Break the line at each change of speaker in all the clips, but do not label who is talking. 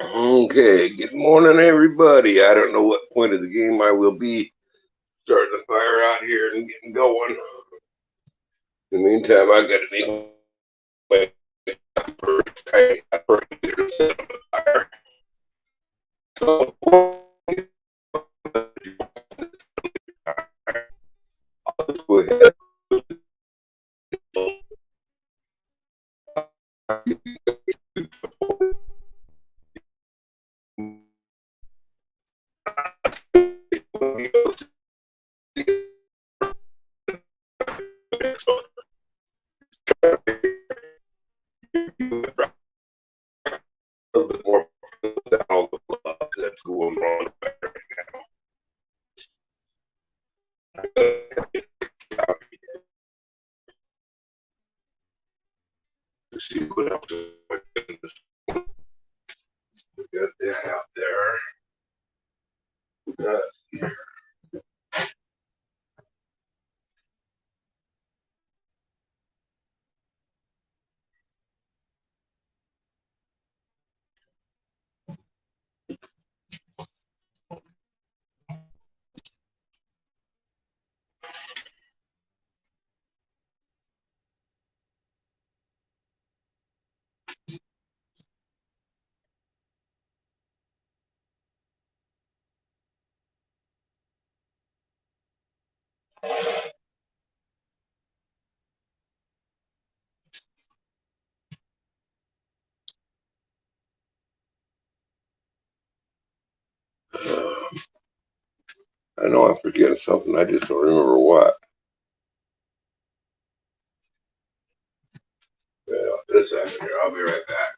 Okay, good morning, everybody. I don't know what point of the game I will be starting the fire out here and getting going. In the meantime, I got to be fire. So, let's go ahead. A little bit more down the blood that's going wrong right now. Let's see what else we got that out there. I know I'm forgetting something. I just don't remember what. Yeah, just a second here. I'll be right back.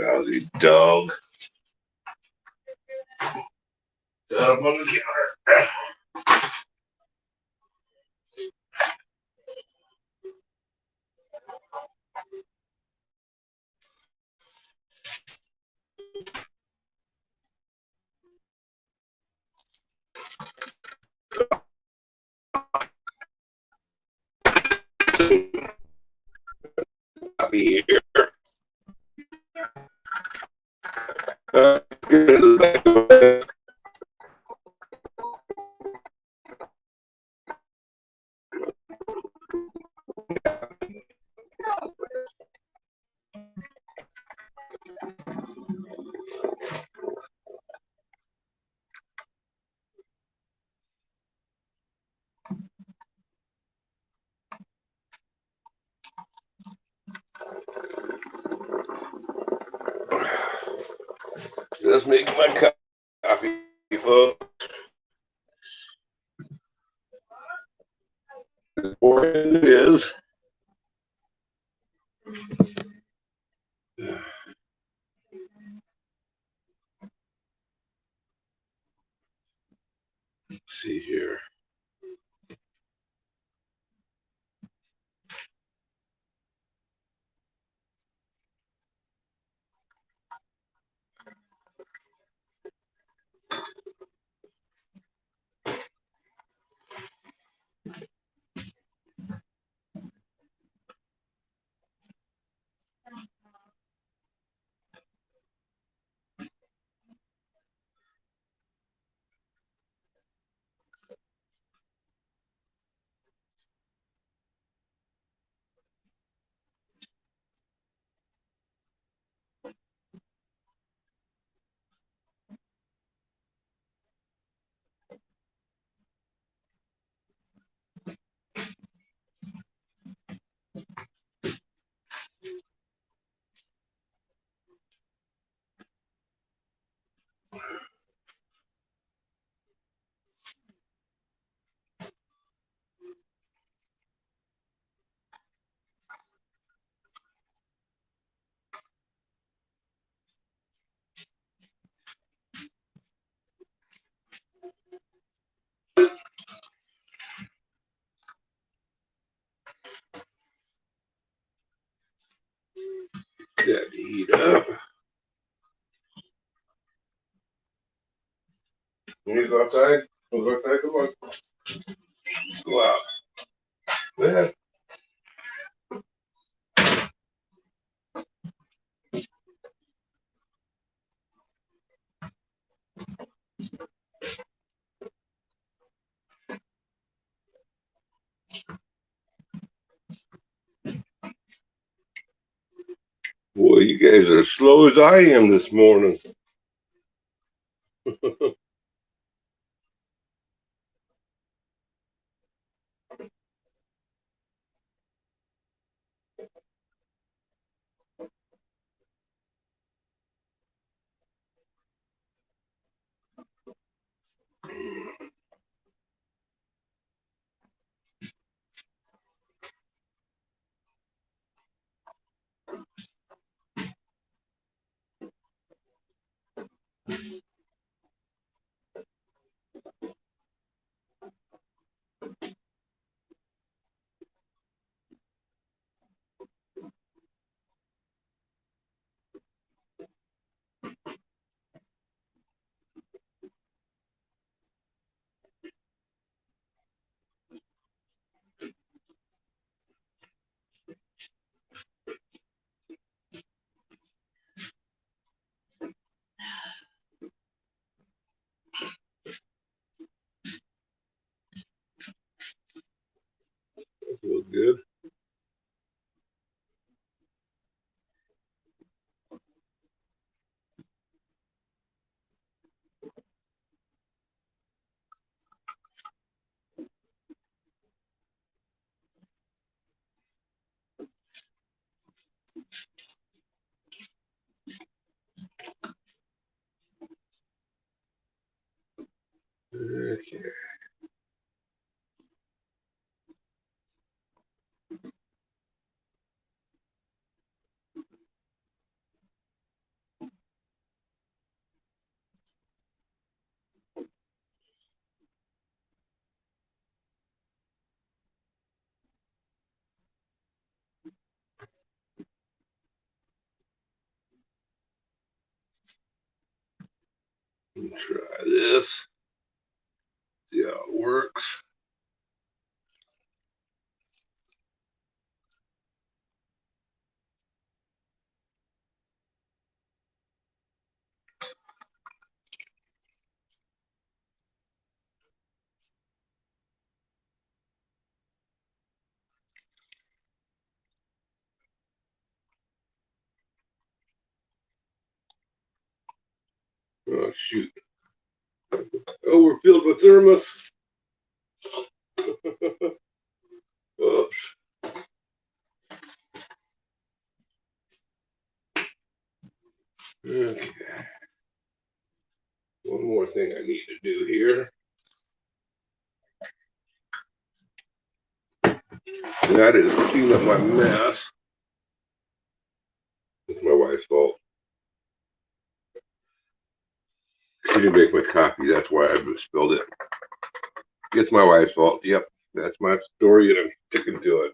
Lousy dog. Set up on the counter. Coffee here. Just making my coffee, folks. Or it is. Let's see here. Got to heat up. You need to go outside? Go outside, come on. Go out. Go ahead. Boy, you guys are as slow as I am this morning. That feels good. Okay. Try this. See how it works. Oh shoot. Oh, we're filled with thermos. Oops. Okay. One more thing I need to do here. That is clean up my mess. It's my wife's fault. She didn't make my coffee. That's why I just spilled it. It's my wife's fault. Yep. That's my story, and I'm sticking to it.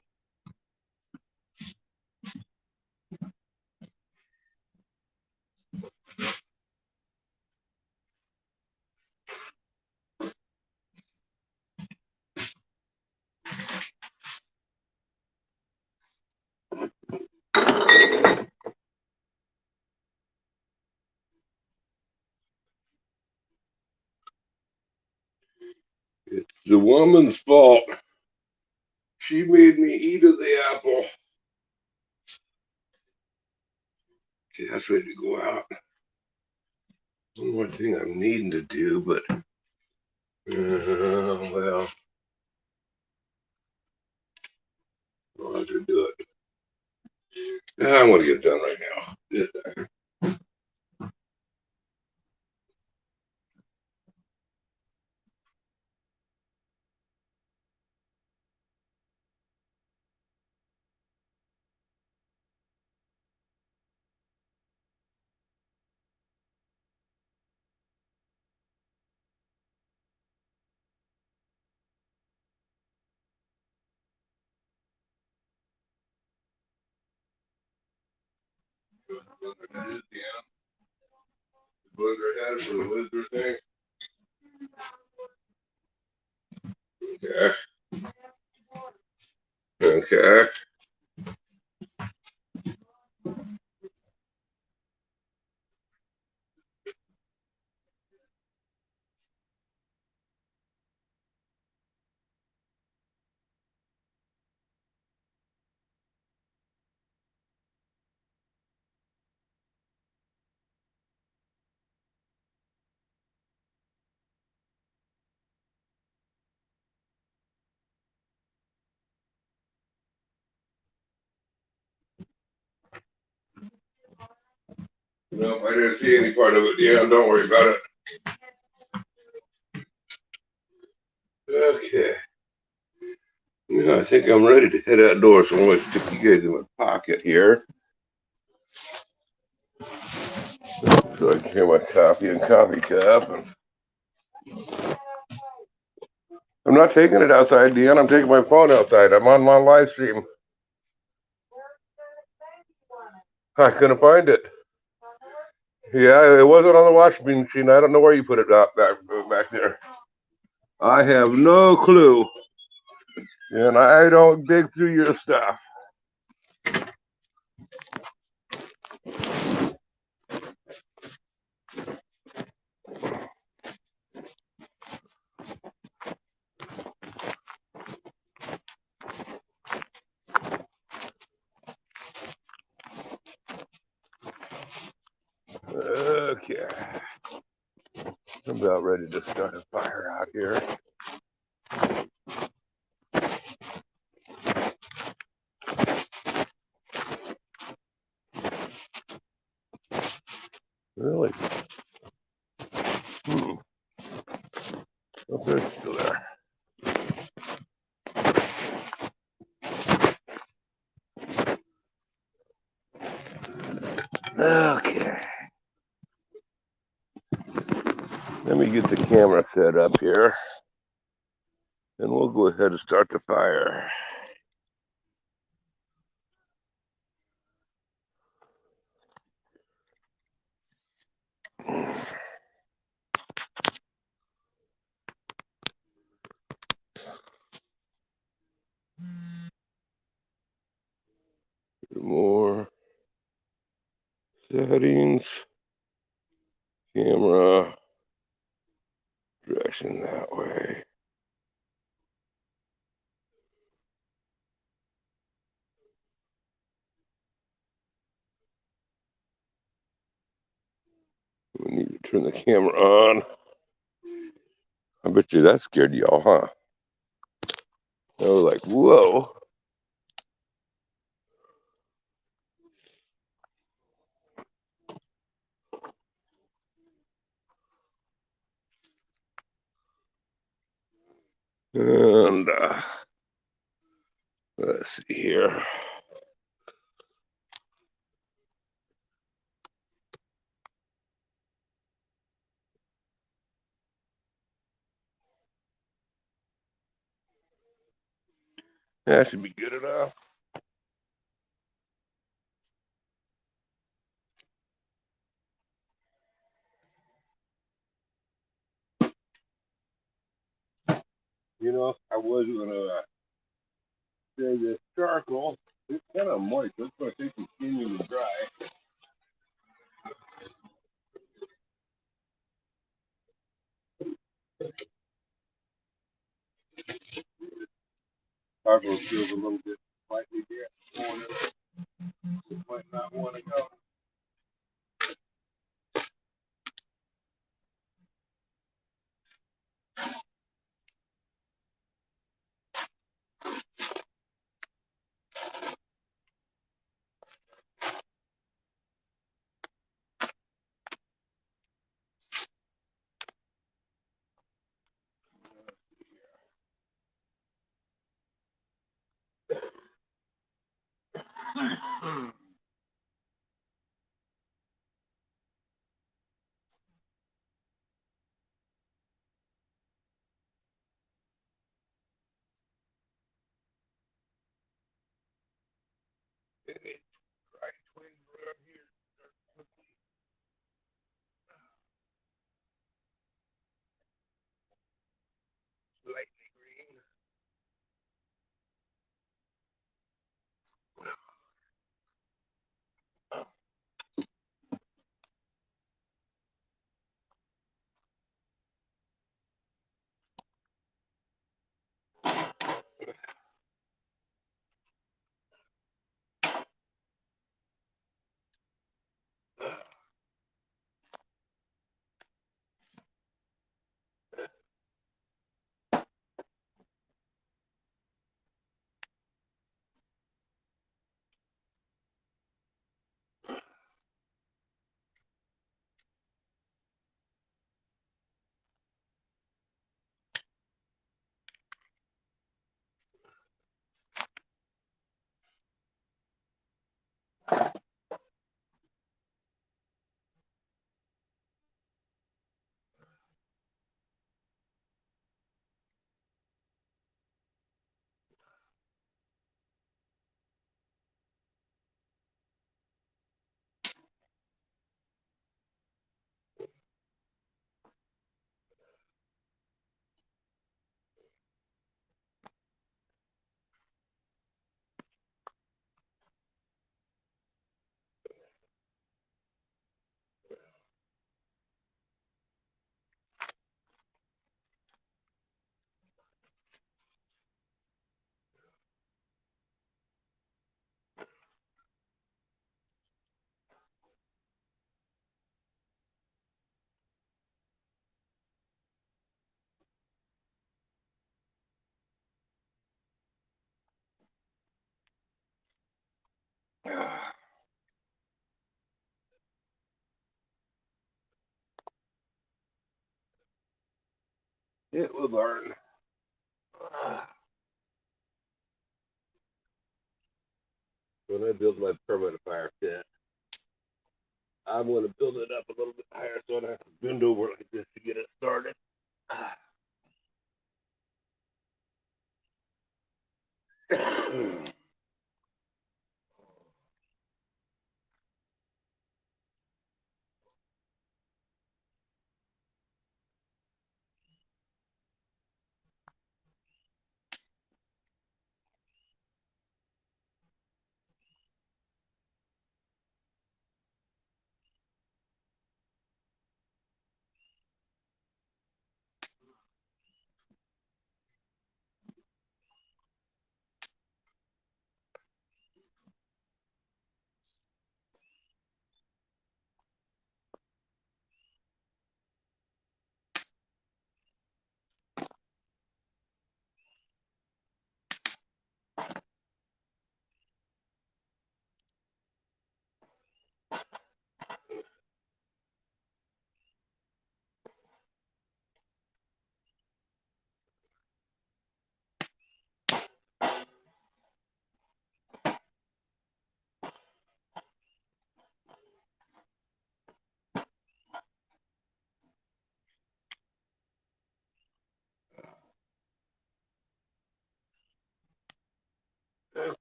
It's the woman's fault. She made me eat of the apple. Okay, that's ready to go out. One more thing I'm needing to do, but well, I'll have to do it. I'm going to get it done right now. Blender head for the lizard thing. Okay. Okay. Nope, I didn't see any part of it. Yeah, don't worry about it. Okay. Yeah, I think I'm ready to head outdoors. So I'm going to stick you guys in my pocket here so I can hear my coffee and coffee cup. And I'm not taking it outside, Deanne. I'm taking my phone outside. I'm on my live stream. I couldn't find it. Yeah, it wasn't on the washing machine. I don't know where you put it back there. I have no clue. And I don't dig through your stuff. Okay. I'm about ready to start a fire out here. Really? Oh, there's still there. Okay. Let me get the camera set up here. And we'll go ahead and start the fire. Settings, camera, direction that way. We need to turn the camera on. I bet you that scared y'all, huh? I was like, whoa. And let's see here. That should be good enough. You know, I was gonna say this charcoal. It's kind of moist. That's gonna take some steaming to dry. Charcoal feels a little bit slightly there. Might not want to go. Right twins around here. Lightly green. It will burn. When I build my permanent fire pit, I'm going to build it up a little bit higher so I don't have to bend over like this to get it started.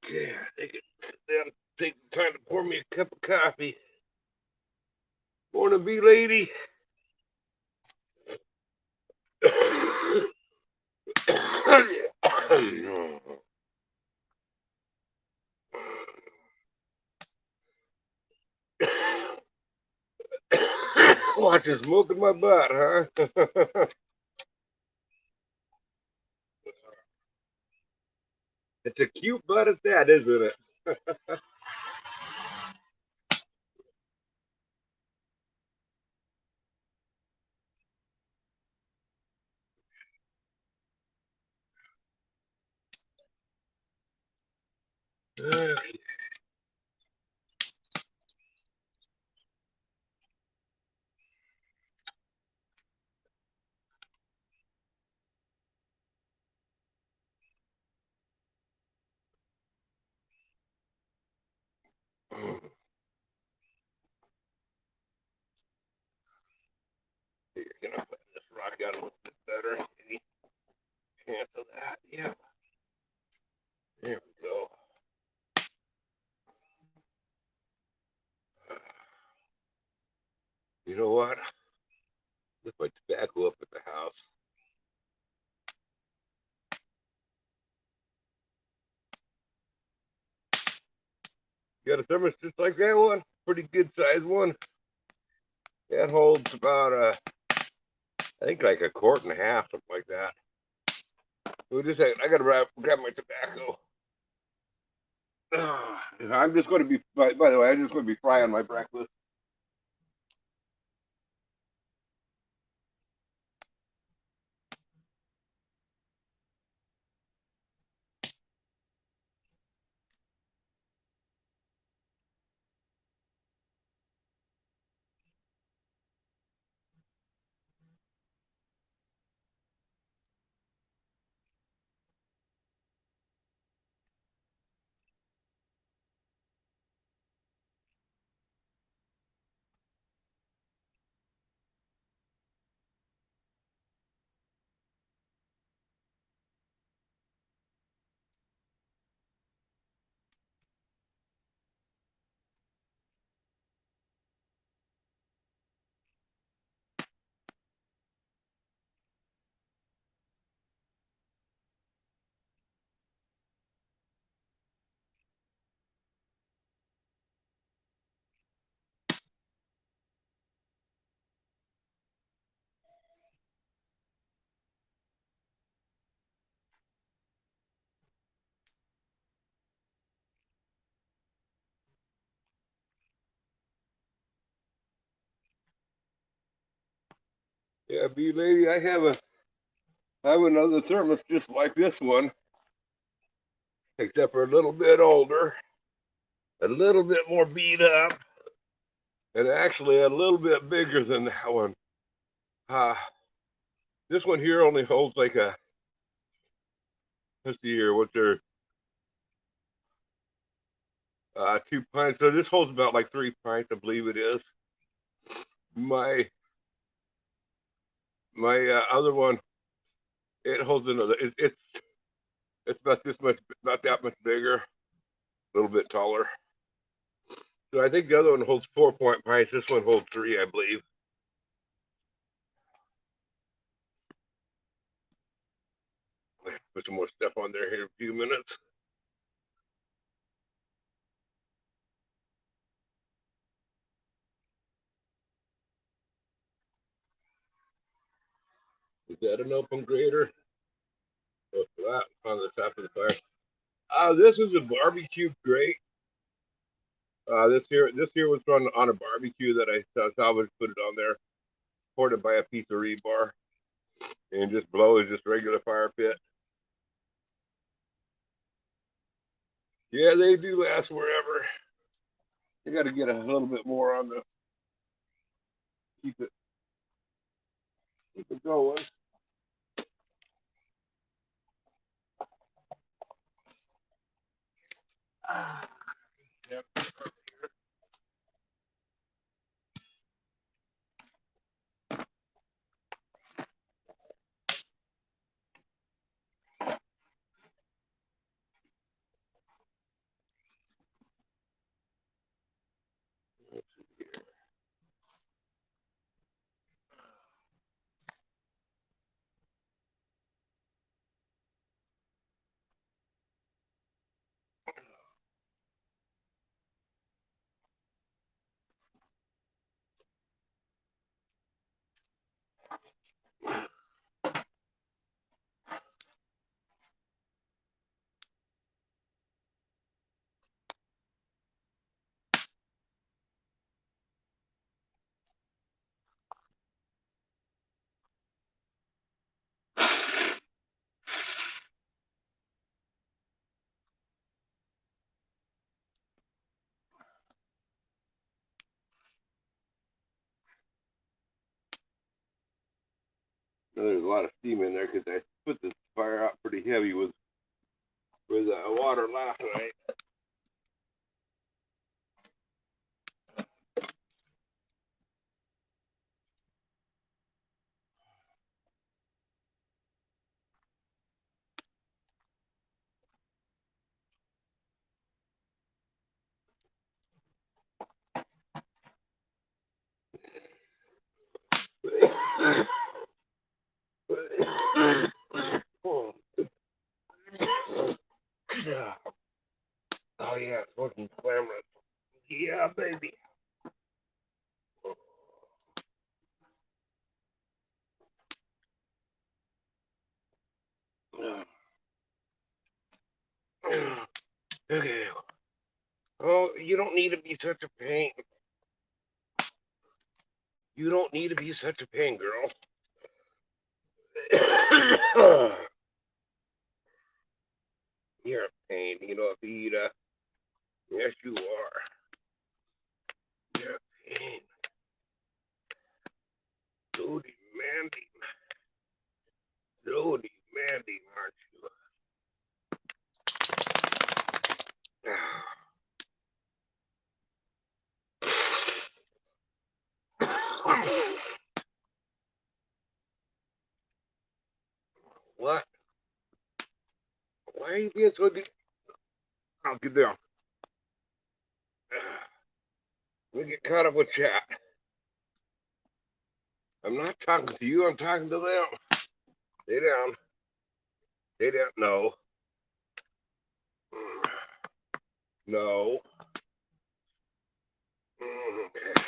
Okay, I think then take the time to pour me a cup of coffee. Morning, bee lady. Watch it smoking my butt, huh? It's a cute butt at that, isn't it? You're gonna put this rock out a little bit better. Any chance of that? Yeah. There we go. You know what? Left my tobacco up at the house. Got a thermos just like that one. Pretty good sized one. That holds about I think like a quart and a half, something like that. Wait a second, I gotta grab my tobacco. I'm just going to be, by the way, I'm just going to be frying my breakfast. Yeah, bee lady, I have another thermos just like this one, except for a little bit older, a little bit more beat up, and actually a little bit bigger than that one. Uh, this one here only holds like a, let's see here, what's there, 2 pints. So this holds about like 3 pints, I believe it is. My other one, it holds another. It's about this much, not that much bigger, a little bit taller. So I think the other one holds 4 pints. This one holds three, I believe. Put some more stuff on there here in a few minutes. Is that an open grater? Oh, that on the top of the fire. This is a barbecue grate. This here was on a barbecue that I salvaged, put it on there, poured it by a piece of rebar, and just blow is just regular fire pit. Yeah, they do last forever. You got to get a little bit more on the keep it going. Yep. There's a lot of steam in there because I put this fire out pretty heavy with water last night. Oh yeah, it's looking glamorous. Yeah, baby. Okay. Oh, you don't need to be such a pain. You don't need to be such a pain, girl. You're a pain, you know, Vita. Yes, you are. You're a pain. So demanding. So demanding, aren't you? What? Why are you being so deep? I'll get down. We get caught up with chat. I'm not talking to you, I'm talking to them. Stay down. Stay down. No. No. Okay.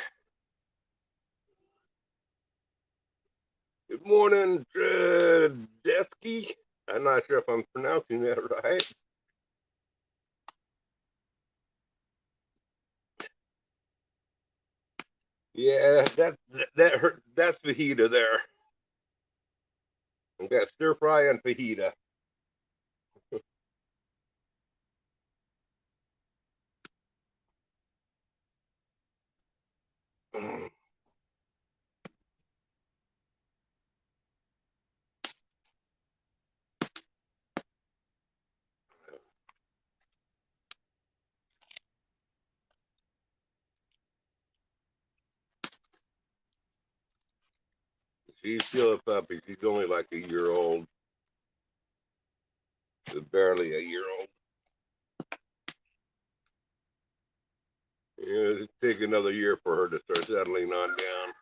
Good morning, Desky. I'm not sure if I'm pronouncing that right. Yeah, that's fajita there. I've got stir fry and fajita. She's still a puppy. She's only like a year old. She's barely a year old. Yeah, it'll take another year for her to start settling on down.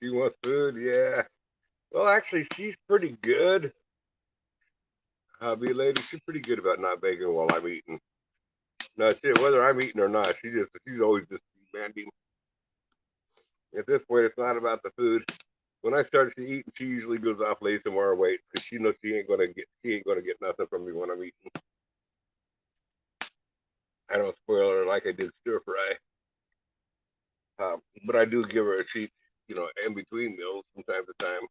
She wants food, yeah. Well, actually, she's pretty good. Hubby lady, she's pretty good about not begging while I'm eating. No, shit, whether I'm eating or not, she's always just demanding. At this point, it's not about the food. When I start to eat, she usually goes off, lays some more weight because she knows she ain't gonna get nothing from me when I'm eating. I don't spoil her like I did stir fry, but I do give her a treat, in between meals from time to time.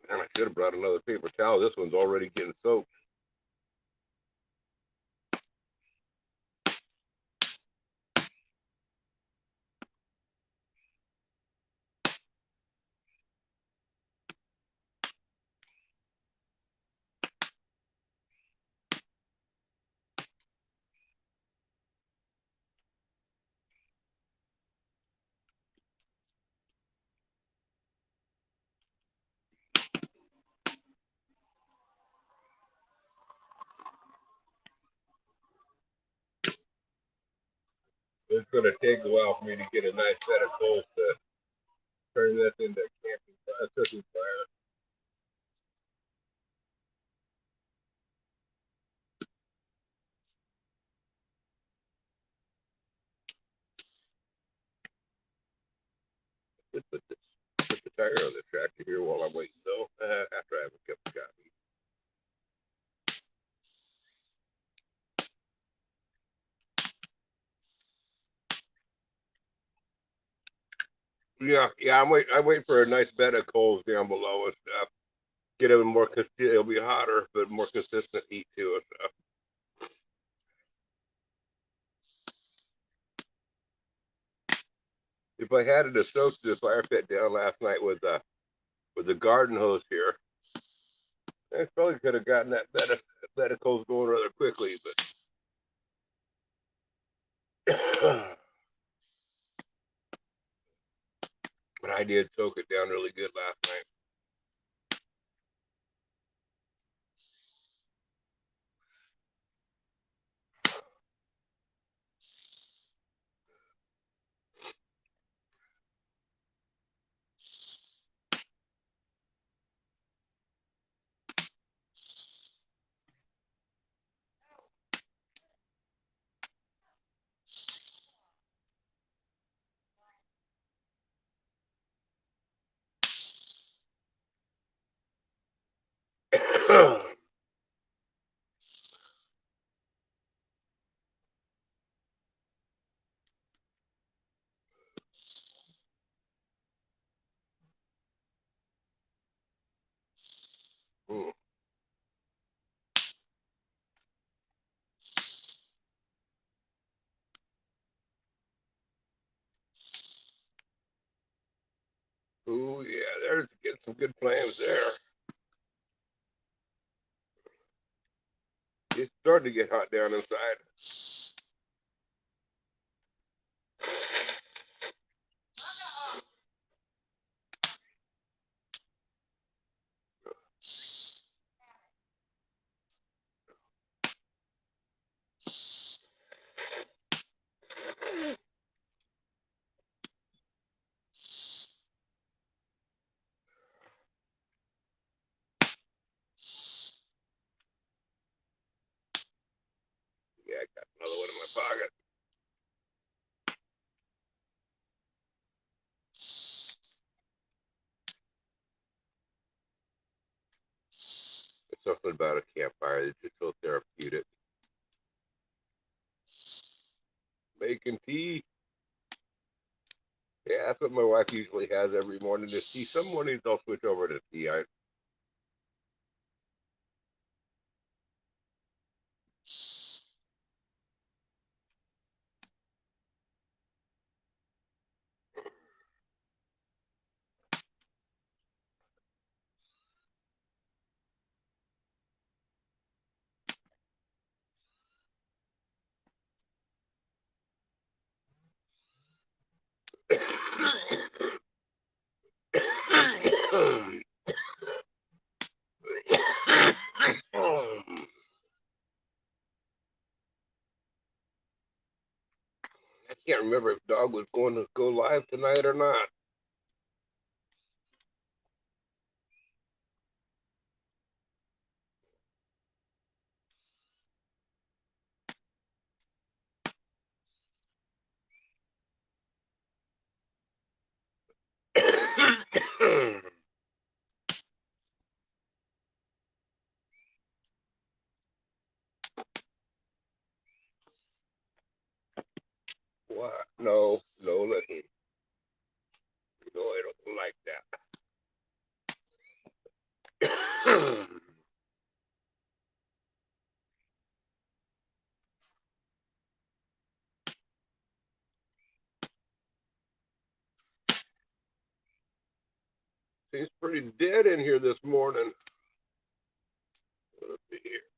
And I should have brought another paper towel. This one's already getting soaked. It's gonna take a while for me to get a nice set of coals to turn this into cooking fire. Just put the tire on the tractor here while I'm waiting, though. After I have a cup of coffee. Yeah. I'm waiting for a nice bed of coals down below and stuff. Get it more, it'll be hotter, but more consistent heat to it. So. If I had it to soak the fire pit down last night with the garden hose here, I probably could have gotten that bed of coals going rather quickly, but but I did soak it down really good last night. Mm. Ooh, yeah, there's getting some good flames there. It's starting to get hot down inside. Yeah, I got another one in my pocket. There's something about a campfire that's just so therapeutic. Making tea. Yeah, that's what my wife usually has every morning is tea. Some mornings I'll switch over to tea. I can't remember if Dog was going to go live tonight or not. What? No, no, listen. No, I don't like that. Seems pretty dead in here this morning. Let's see here.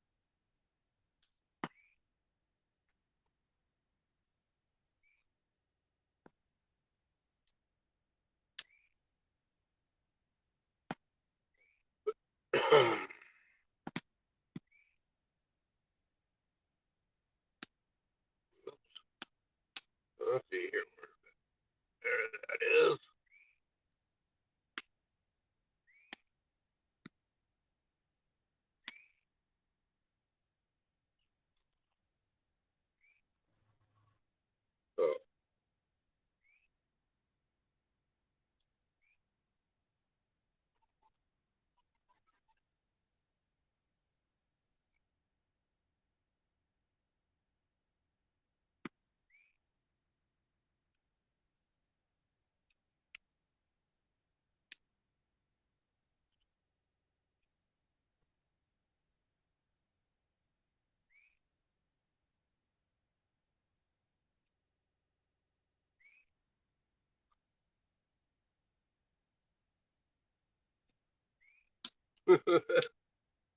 Let's see here. There that is.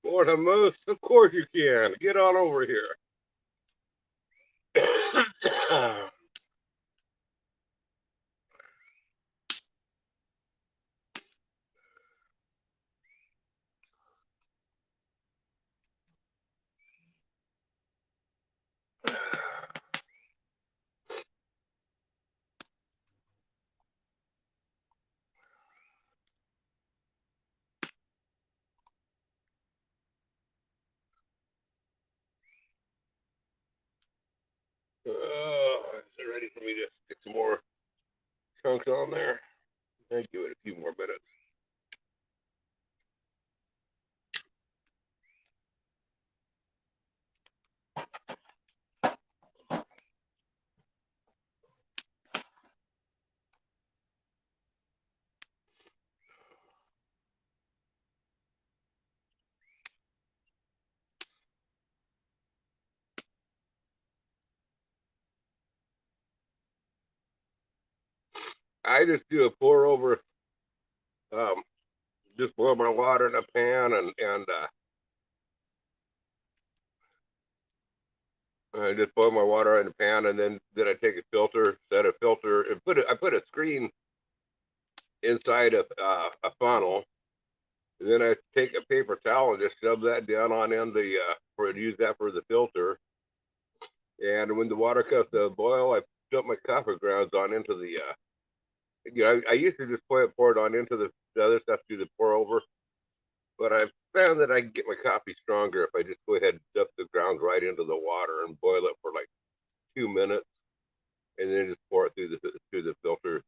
For the most, of course you can. Get on over here. Is it ready for me to stick some more chunks on there? I'll give it a few more minutes. I just do a pour over, um, just boil my water in a pan and I just boil my water in a pan and then I take a filter, set a filter, and I put a screen inside of a funnel. And then I take a paper towel and just shove that down on in the for to use that for the filter. And when the water comes to boil, I dump my coffee grounds on into the. I used to just pour it on into the other stuff to the pour over, but I found that I can get my coffee stronger if I just go ahead and dump the grounds right into the water and boil it for like 2 minutes, and then just pour it through the filter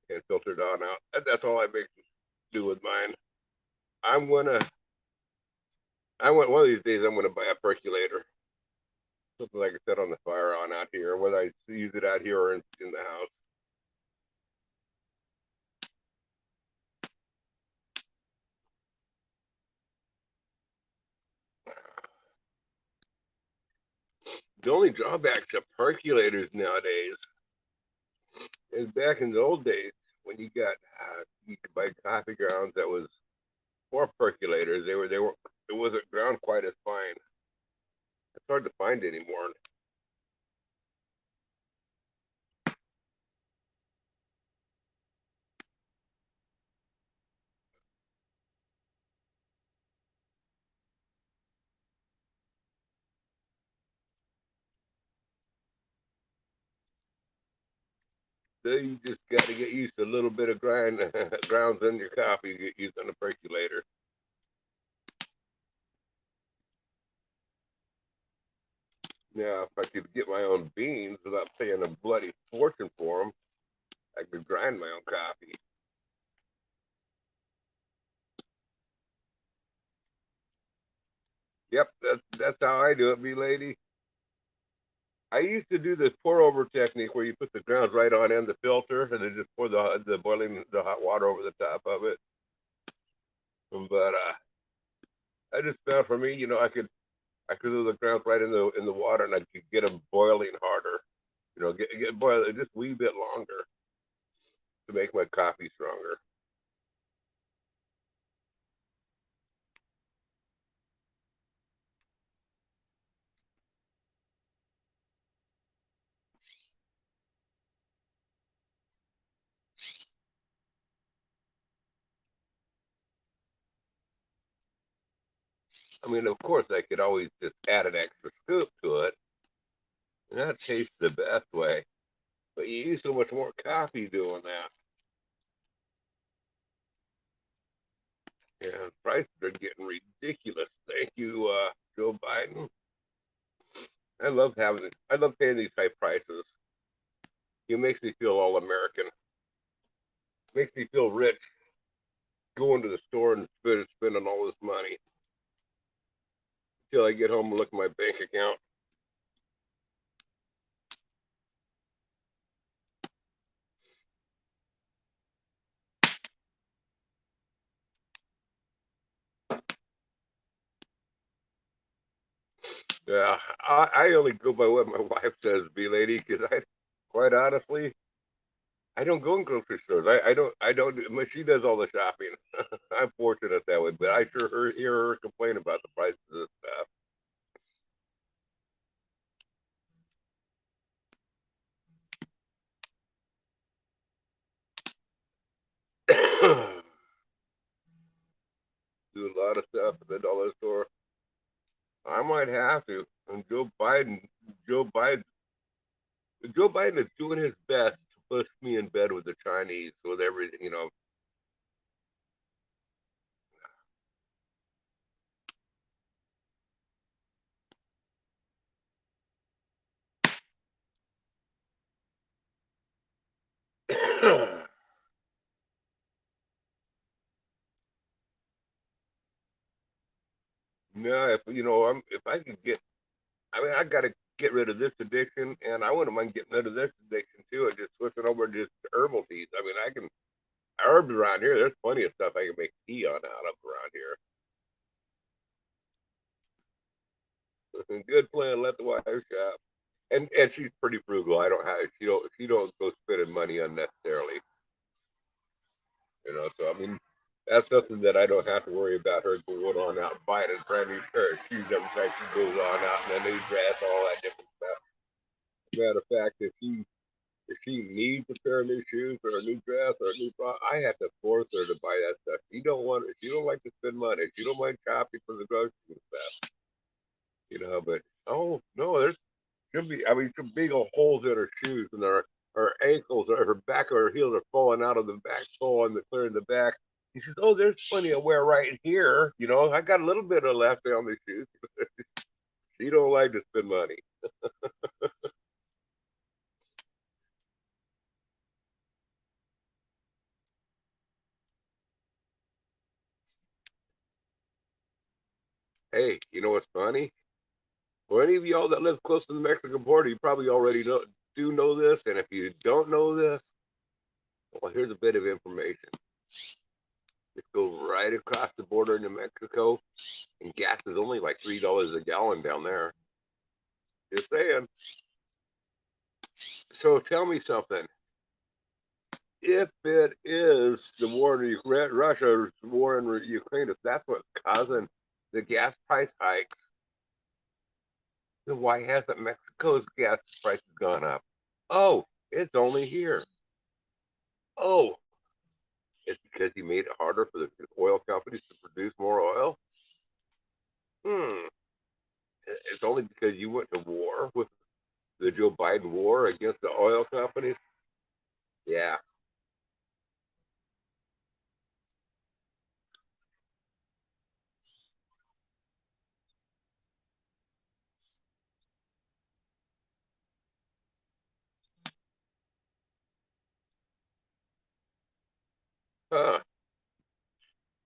and filter it on out. That's all I make do with mine. I'm gonna. I want one of these days. I'm gonna buy a percolator, something like I set on the fire on out here, whether I use it out here or in the house. The only drawback to percolators nowadays is back in the old days when you could buy coffee grounds that was for percolators. They were it wasn't ground quite as fine. It's hard to find anymore. So you just got to get used to a little bit of grounds in your coffee to get used on a percolator. Now, if I could get my own beans without paying a bloody fortune for them, I could grind my own coffee. Yep, that's how I do it, me lady. I used to do this pour over technique where you put the grounds right on in the filter and then just pour the hot water over the top of it. But I just found for me, I could do the grounds right in the water and I could get them boiling harder. Get boiling just a wee bit longer to make my coffee stronger. I mean, of course, I could always just add an extra scoop to it, and that tastes the best way. But you use so much more coffee doing that. Yeah, prices are getting ridiculous. Thank you, Joe Biden. I love paying these high prices. It makes me feel all American. Makes me feel rich going to the store and spending all this money until I get home and look at my bank account. Yeah, I only go by what my wife says, be lady, because quite honestly, I don't go in grocery stores. I don't. She does all the shopping. I'm fortunate that way, but I sure hear her complain about the prices of stuff. Do a lot of stuff at the dollar store. I might have to. And Joe Biden, Joe Biden is doing his best to push me in bed with the Chinese, with everything, you know. No, if you know, if I could get, I mean, I got to get rid of this addiction, and I wouldn't mind getting rid of this addiction too, and just switching over to just herbal teas. I mean, I can herbs around here. There's plenty of stuff I can make tea on out of around here. Good plan. Let the wife shop. And she's pretty frugal. I don't have she don't go spending money unnecessarily. You know, so I mean, that's something that I don't have to worry about her going on out and buying a brand new pair of shoes every time she goes on out and a new dress, all that different stuff. Matter of fact, if she needs a pair of new shoes or a new dress or a new bra, I have to force her to buy that stuff. She don't want it. She don't like to spend money. She don't like shopping for the groceries and stuff. You know, but oh no, there's should be. I mean, some big old holes in her shoes and her ankles or her back or her heels are falling out of the back sole and the clear in the back. He says, "Oh, there's plenty of wear right here. You know, I got a little bit of left on the shoes." She don't like to spend money. Hey, you know what's funny? For any of y'all that live close to the Mexican border, you probably already know this. And if you don't know this, well, here's a bit of information. Just go right across the border into Mexico, and gas is only like $3 a gallon down there. Just saying. So tell me something. If it is the war in Ukraine, Russia's war in Ukraine, if that's what's causing the gas price hikes, then why hasn't Mexico's gas prices gone up? Oh, it's only here. Oh, it's because he made it harder for the oil companies to produce more oil? Hmm. It's only because you went to war with the Joe Biden war against the oil companies? Yeah. Huh.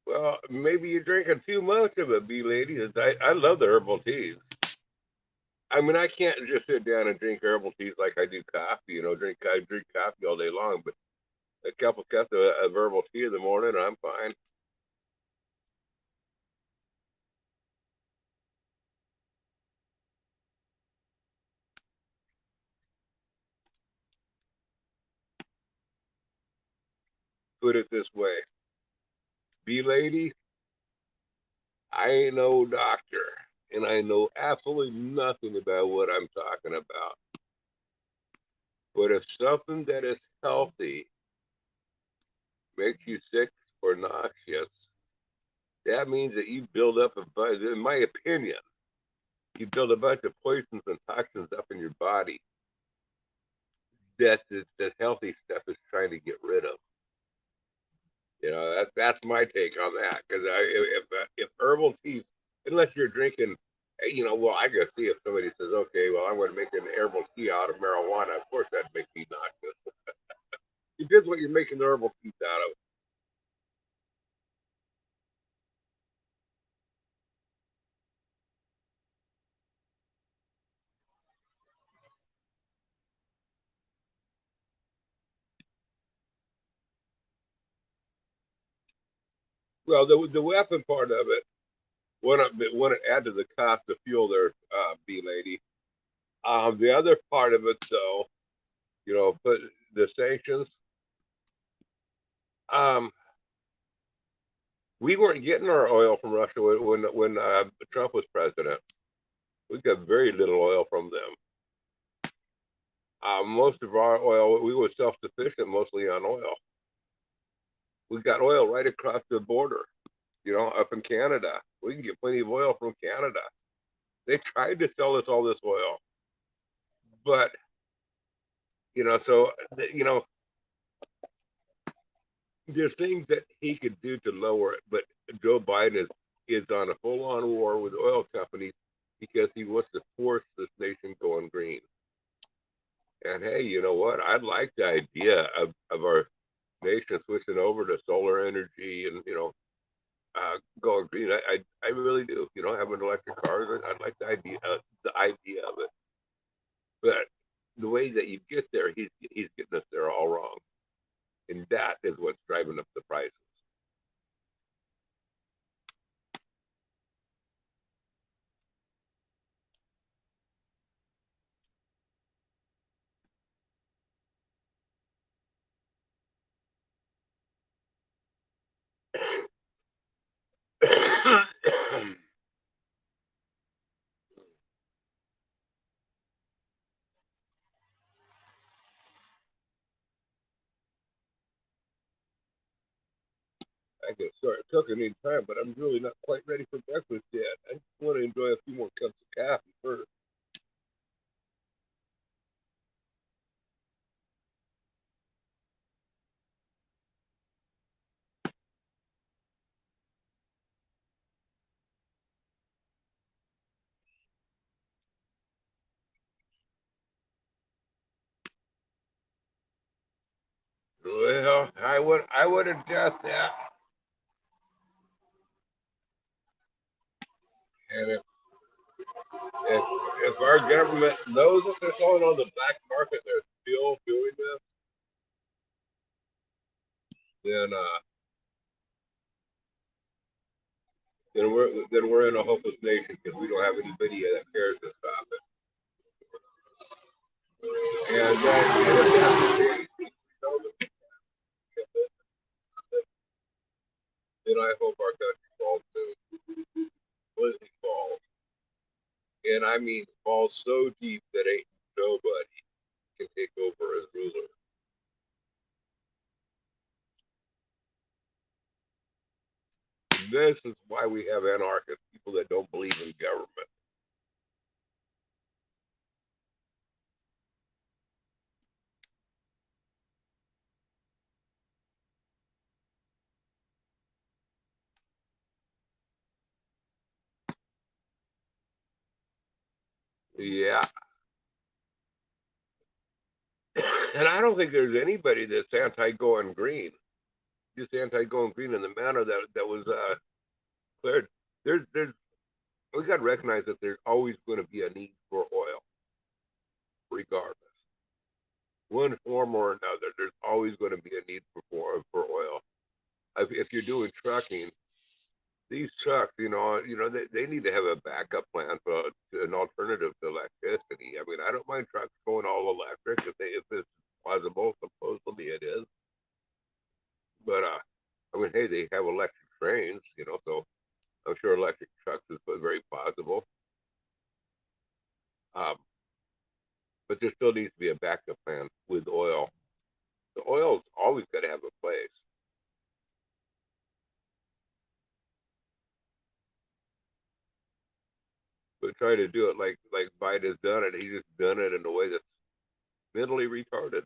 Well, maybe you're drinking too much of it, B lady. I love the herbal teas. I mean, I can't just sit down and drink herbal teas like I do coffee. You know, I drink coffee all day long, but a couple cups of herbal tea in the morning, I'm fine. Put it this way, B lady, I ain't no doctor, and I know absolutely nothing about what I'm talking about. But if something that is healthy makes you sick or nauseous, that means that you build up in my opinion, you build a bunch of poisons and toxins up in your body that healthy stuff is trying to get rid of. You know, that's my take on that. Because if herbal tea, unless you're drinking, you know, well, I gotta see if somebody says, okay, well, I'm going to make an herbal tea out of marijuana. Of course, that'd make me nauseous. It depends what you're making the herbal teas out of. Well, the weapon part of it, when it add to the cost to fuel their bee lady. The other part of it, though, you know, but the sanctions. Um, We weren't getting our oil from Russia when Trump was president. We got very little oil from them. Most of our oil, we were self-sufficient mostly on oil. We got oil right across the border, up in Canada. We can get plenty of oil from Canada. They tried to sell us all this oil, but so there's things that he could do to lower it, but Joe Biden is on a full-on war with oil companies because he wants to force this nation going green. And hey, you know what? I like the idea of our nation switching over to solar energy and going green. I really do. Having electric cars, I'd like the idea of it. But the way that you get there, he's getting us there all wrong, and that is what's driving up the prices. I can start cooking any time, but I'm really not quite ready for breakfast yet. I just want to enjoy a few more cups of coffee first. Well, I would adjust that. And if if our government knows that they're selling on the black market, they're still doing this, then then we're in a hopeless nation because we don't have anybody that cares to stop it. And if that's the case, then I hope our country falls too. Completely falls. And I mean falls so deep that ain't nobody can take over as ruler. This is why we have anarchists, people that don't believe in government. Yeah. And I don't think there's anybody that's anti-going green. Just anti-going green in the manner that was cleared. There's we got to recognize that there's always going to be a need for oil, regardless, one form or another. There's always going to be a need for oil. If you're doing trucking, these trucks, they need to have a backup plan for an alternative to electricity. I mean, I don't mind trucks going all electric if it's plausible. Supposedly it is, but I mean, hey, they have electric trains, so I'm sure electric trucks is very possible. Um, but there still needs to be a backup plan with oil. The oil's always got to have a place. But try to do it like Biden's done it. He's just done it in a way that's mentally retarded.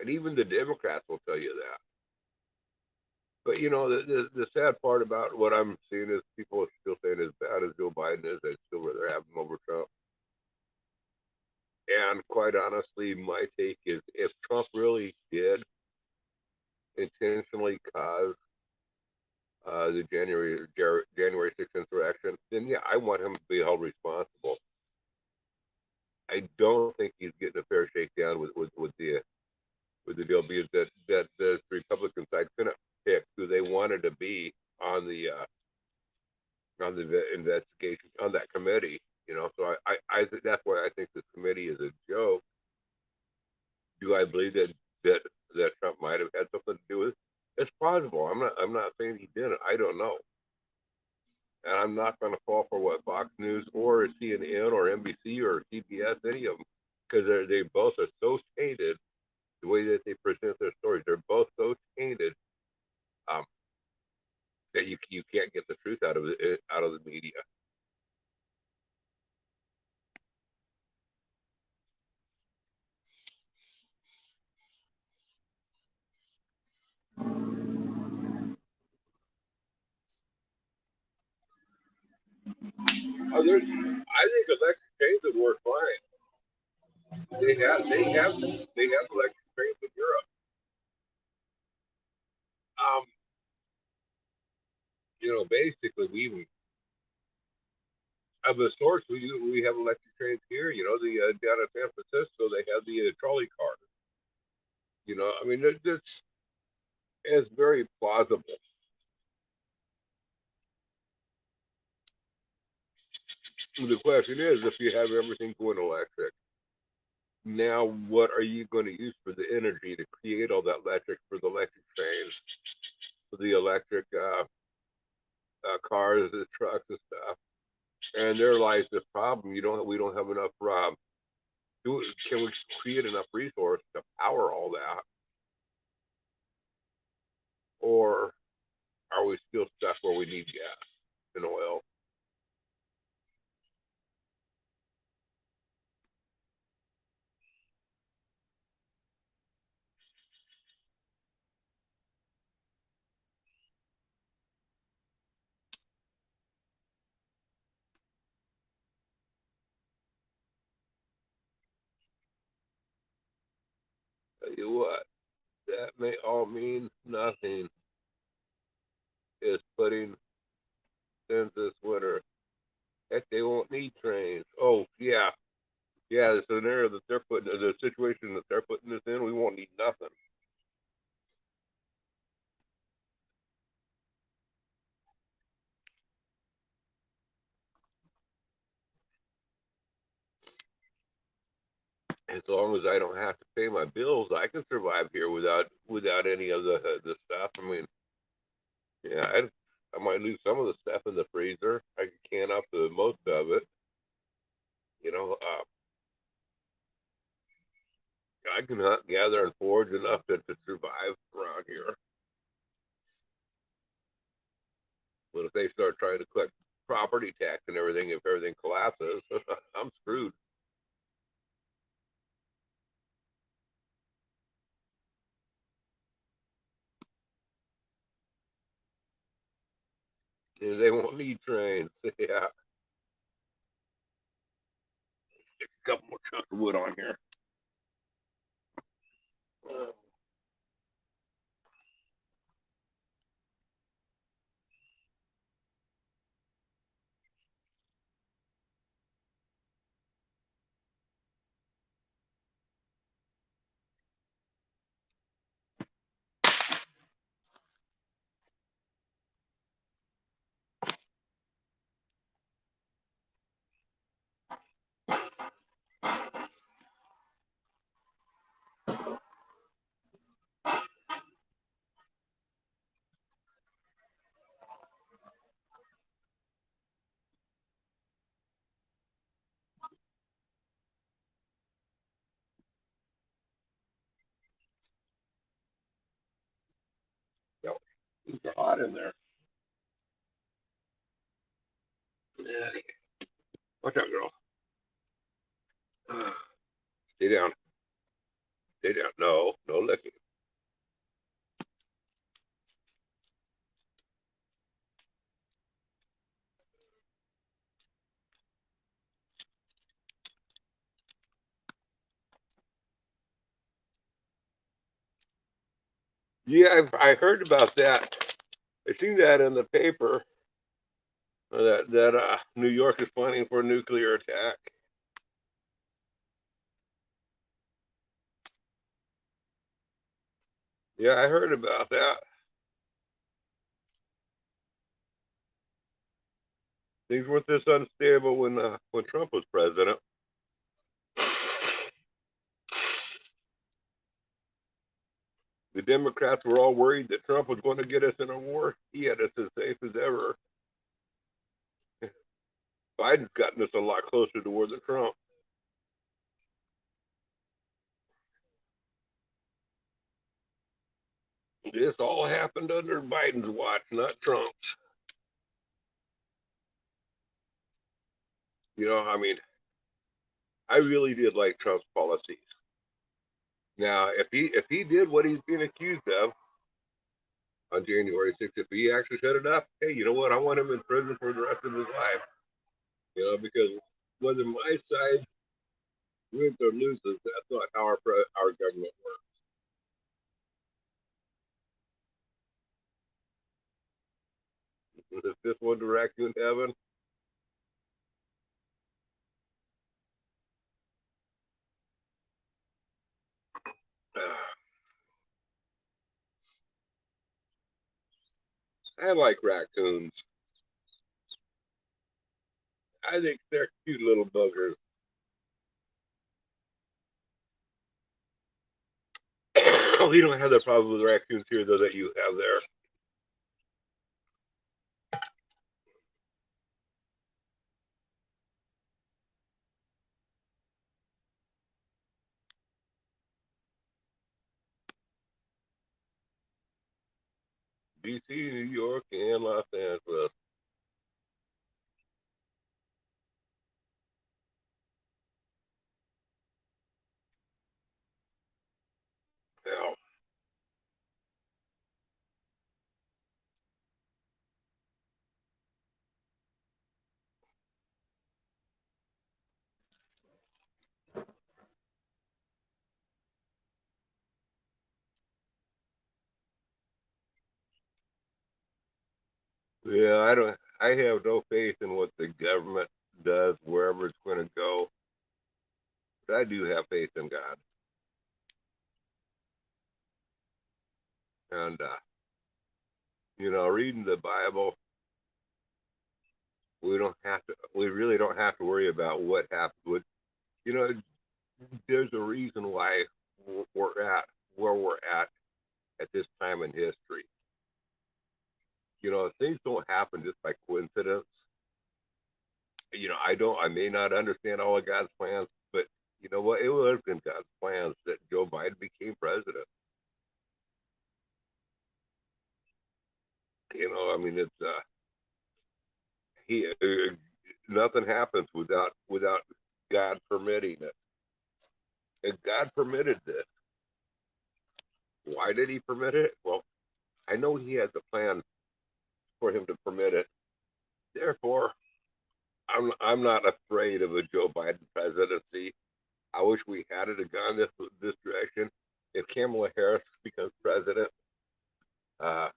And even the Democrats will tell you that. But the sad part about what I'm seeing is people are still saying as bad as Joe Biden is, they'd still rather have him over Trump. And quite honestly, my take is if Trump really did intentionally cause the January 6th insurrection, then yeah, I want him to be held responsible. I don't think he's getting a fair shakedown with the deal because that the Republican side couldn't pick who they wanted to be on the investigation on that committee. So I think that's why I think this committee is a joke. Do I believe that Trump might have had some possible. I'm not saying he didn't. I don't know. And I'm not going to fall for what Fox News or CNN or NBC or CBS, any of them, because they both are so tainted the way that they present their stories. They're both so tainted um, that you can't get the truth out of it out of the media. I think electric trains would work fine. They have electric trains in Europe. Um, basically we of the sorts we have electric trains here. The down in San Francisco they have the trolley cars. I mean it's very plausible. The question is, if you have everything going electric, now what are you going to use for the energy to create all that electric for the electric trains, for the electric cars, the trucks and stuff? And there lies this problem. We don't have enough. Can we create enough resource to power all that, or are we still stuck where we need gas and oil? Tell you what, that may all mean nothing. Is putting since this winter. Heck, they won't need trains. Oh yeah, yeah. The scenario that they're putting, the situation that they're putting us in, we won't need nothing. As long as I don't have to pay my bills, I can survive here without any of the stuff. I mean, yeah, I might lose some of the stuff in the freezer. I can can up the most of it. You know, I can hunt, gather, and forage enough to survive around here. But if they start trying to collect property tax and everything, if everything collapses, I'm screwed. And they won't need trains. Yeah, a couple more chunks of wood on here. No, it's hot in there. Yeah. Watch out, girl. Stay down. Stay down. No, no licking. Yeah, I heard about that. I seen that in the paper. That New York is planning for a nuclear attack. Yeah, I heard about that. Things weren't this unstable when Trump was president. The Democrats were all worried that Trump was going to get us in a war. He had us as safe as ever. Biden's gotten us a lot closer towards the Trump. This all happened under Biden's watch, not Trump's. I mean, I really did like Trump's policies. Now, if he did what he's being accused of on January 6th, if he actually set it up, hey, you know what? I want him in prison for the rest of his life. Because whether my side wins or loses, that's not how our government works. If this one direct you in heaven, I like raccoons. I think they're cute little buggers. We don't have the problem with raccoons here, though, that you have there. DC, New York, and Los Angeles. Now, yeah, I don't. I have no faith in what the government does wherever it's going to go. But I do have faith in God, and reading the Bible, we don't have to. We really don't have to worry about what happens. You know, there's a reason why we're at where we're at this time in history. Things don't happen just by coincidence. I may not understand all of God's plans, but you know what? It was in God's plans that Joe Biden became president. I mean, it's he nothing happens without God permitting it. And God permitted this. Why did He permit it? Well, I know He has a plan for Him to permit it. Therefore, I'm not afraid of a Joe Biden presidency. I wish we had it gone this direction. If Kamala Harris becomes president, uh,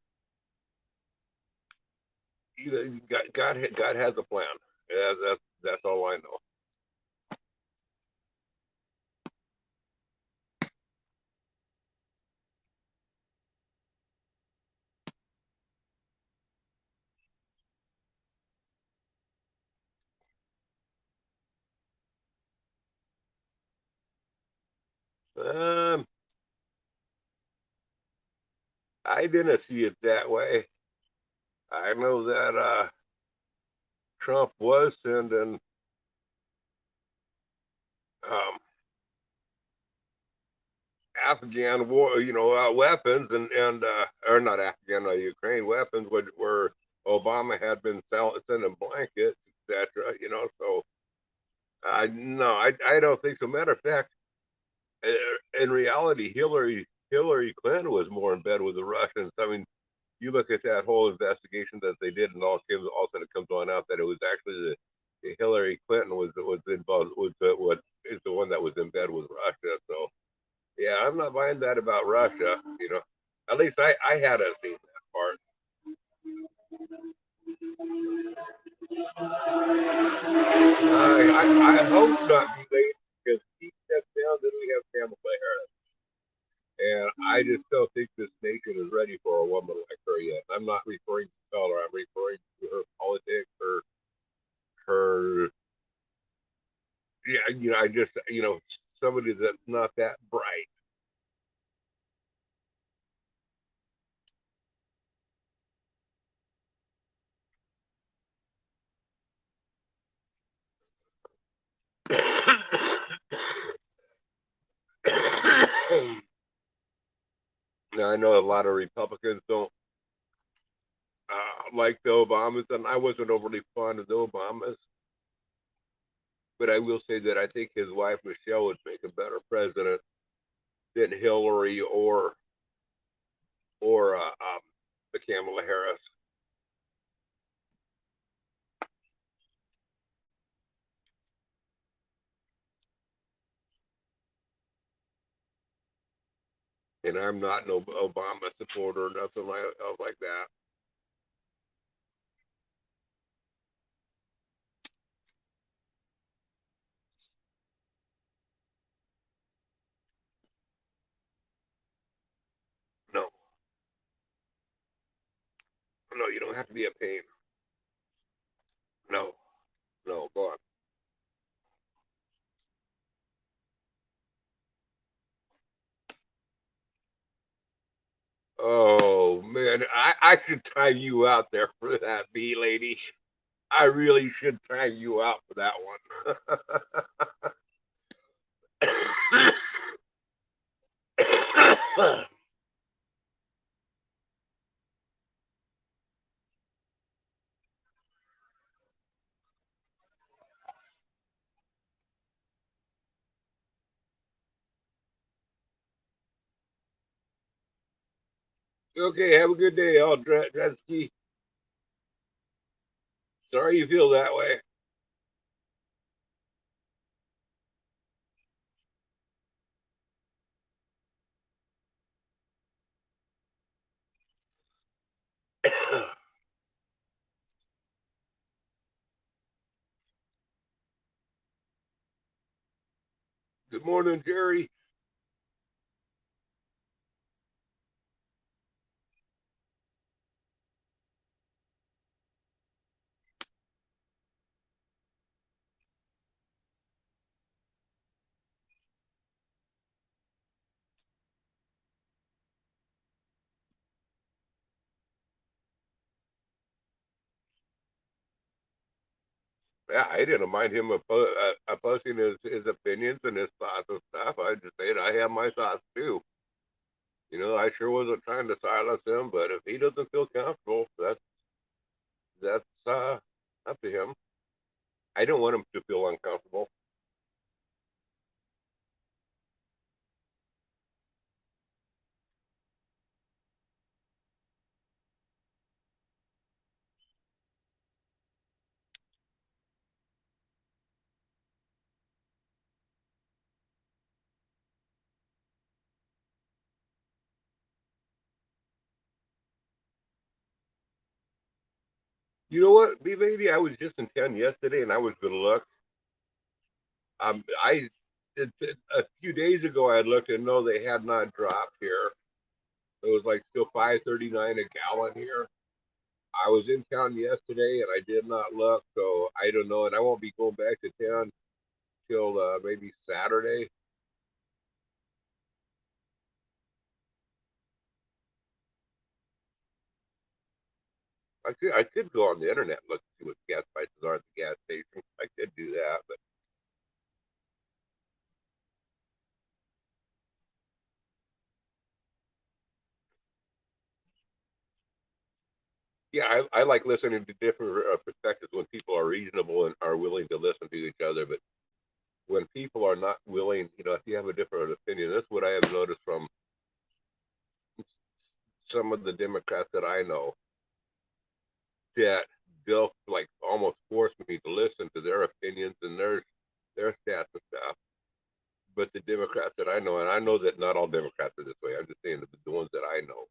God has a plan. Yeah, that's all I know. Um, I didn't see it that way. I know that Trump was sending um, Afghan war, weapons and or not Afghan, Ukraine weapons, where Obama had been sending blankets, etc. So no, I don't think so. Matter of fact, in reality, Hillary Clinton was more in bed with the Russians. I mean, you look at that whole investigation that they did, and all of a sudden it comes on out that it was actually the Hillary Clinton was involved was what is the one that was in bed with Russia. So yeah, I'm not buying that about Russia. At least I hadn't seen that part. I hope not be late because he steps down, then we have Kamala Harris. And I just don't think this nation is ready for a woman like her yet. I'm not referring to color. I'm referring to her politics, her yeah. I just somebody that's not that bright. Now, I know a lot of Republicans don't like the Obamas, and I wasn't overly fond of the Obamas. But I will say that I think his wife Michelle would make a better president than Hillary or the Kamala Harris. And I'm not an Obama supporter or nothing like that. No, no, you don't have to be a pain. No, no, go on. Oh man, I should time you out there for that, bee lady. I really should time you out for that one. Okay, have a good day, Aldretsky. Sorry you feel that way. Good morning, Jerry. Yeah, I didn't mind him opposing his opinions and his thoughts and stuff. I just said I have my thoughts too. You know, I sure wasn't trying to silence him, but if he doesn't feel comfortable, that's up to him. I don't want him to feel uncomfortable. You know what, B baby? I was just in town yesterday, and I was gonna look. I a few days ago I looked and no, they had not dropped here. It was like still 5.39 a gallon here. I was in town yesterday and I did not look, so I don't know, and I won't be going back to town till maybe Saturday. I could go on the internet and look and see what gas prices are at the gas station. I could do that, but yeah, I like listening to different perspectives when people are reasonable and are willing to listen to each other. But when people are not willing, if you have a different opinion, that's what I have noticed from some of the Democrats that I know, that they'll like almost force me to listen to their opinions and their stats and stuff. But the Democrats that I know, and I know that not all Democrats are this way. I'm just saying the ones that I know.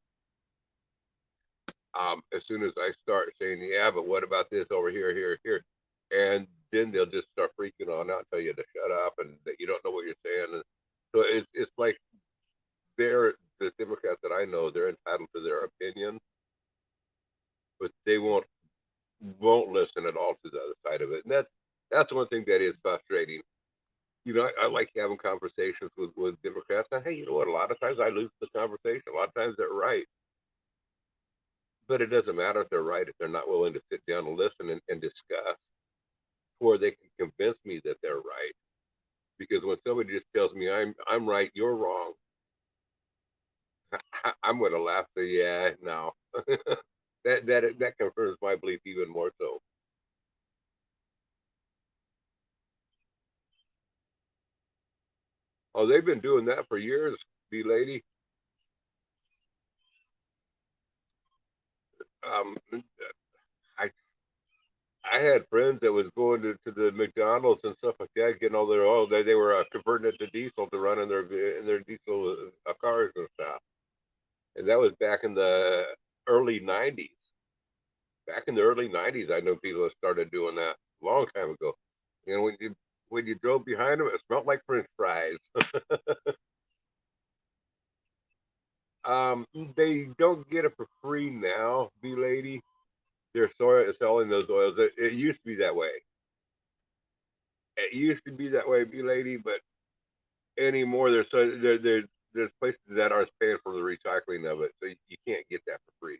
As soon as I start saying, yeah, but what about this over here, here, here, and then they'll just start freaking on out and tell you to shut up and that you don't know what you're saying. And so it's like the Democrats that I know, they're entitled to their opinion, but they won't listen at all to the other side of it. And that's one thing that is frustrating. I like having conversations with Democrats. And hey, you know what? A lot of times I lose the conversation. A lot of times they're right. But it doesn't matter if they're right if they're not willing to sit down and listen and discuss, or they can convince me that they're right. Because when somebody just tells me I'm right, you're wrong, I'm gonna laugh. So yeah, no, that confirms my belief even more so. Oh, they've been doing that for years, the lady. Um, I I had friends that was going to the McDonald's and stuff like that, getting all their oil. They were converting it to diesel to run in their diesel cars and stuff. And that was back in the early '90s. Back in the early '90s, I know people that started doing that a long time ago. You know, when you drove behind them, it smelled like French fries. um, they don't get it for free now, B lady. They're selling those oils. It used to be that way. It used to be that way, B lady, but anymore there's places that are paying for the recycling of it, so you can't get that for free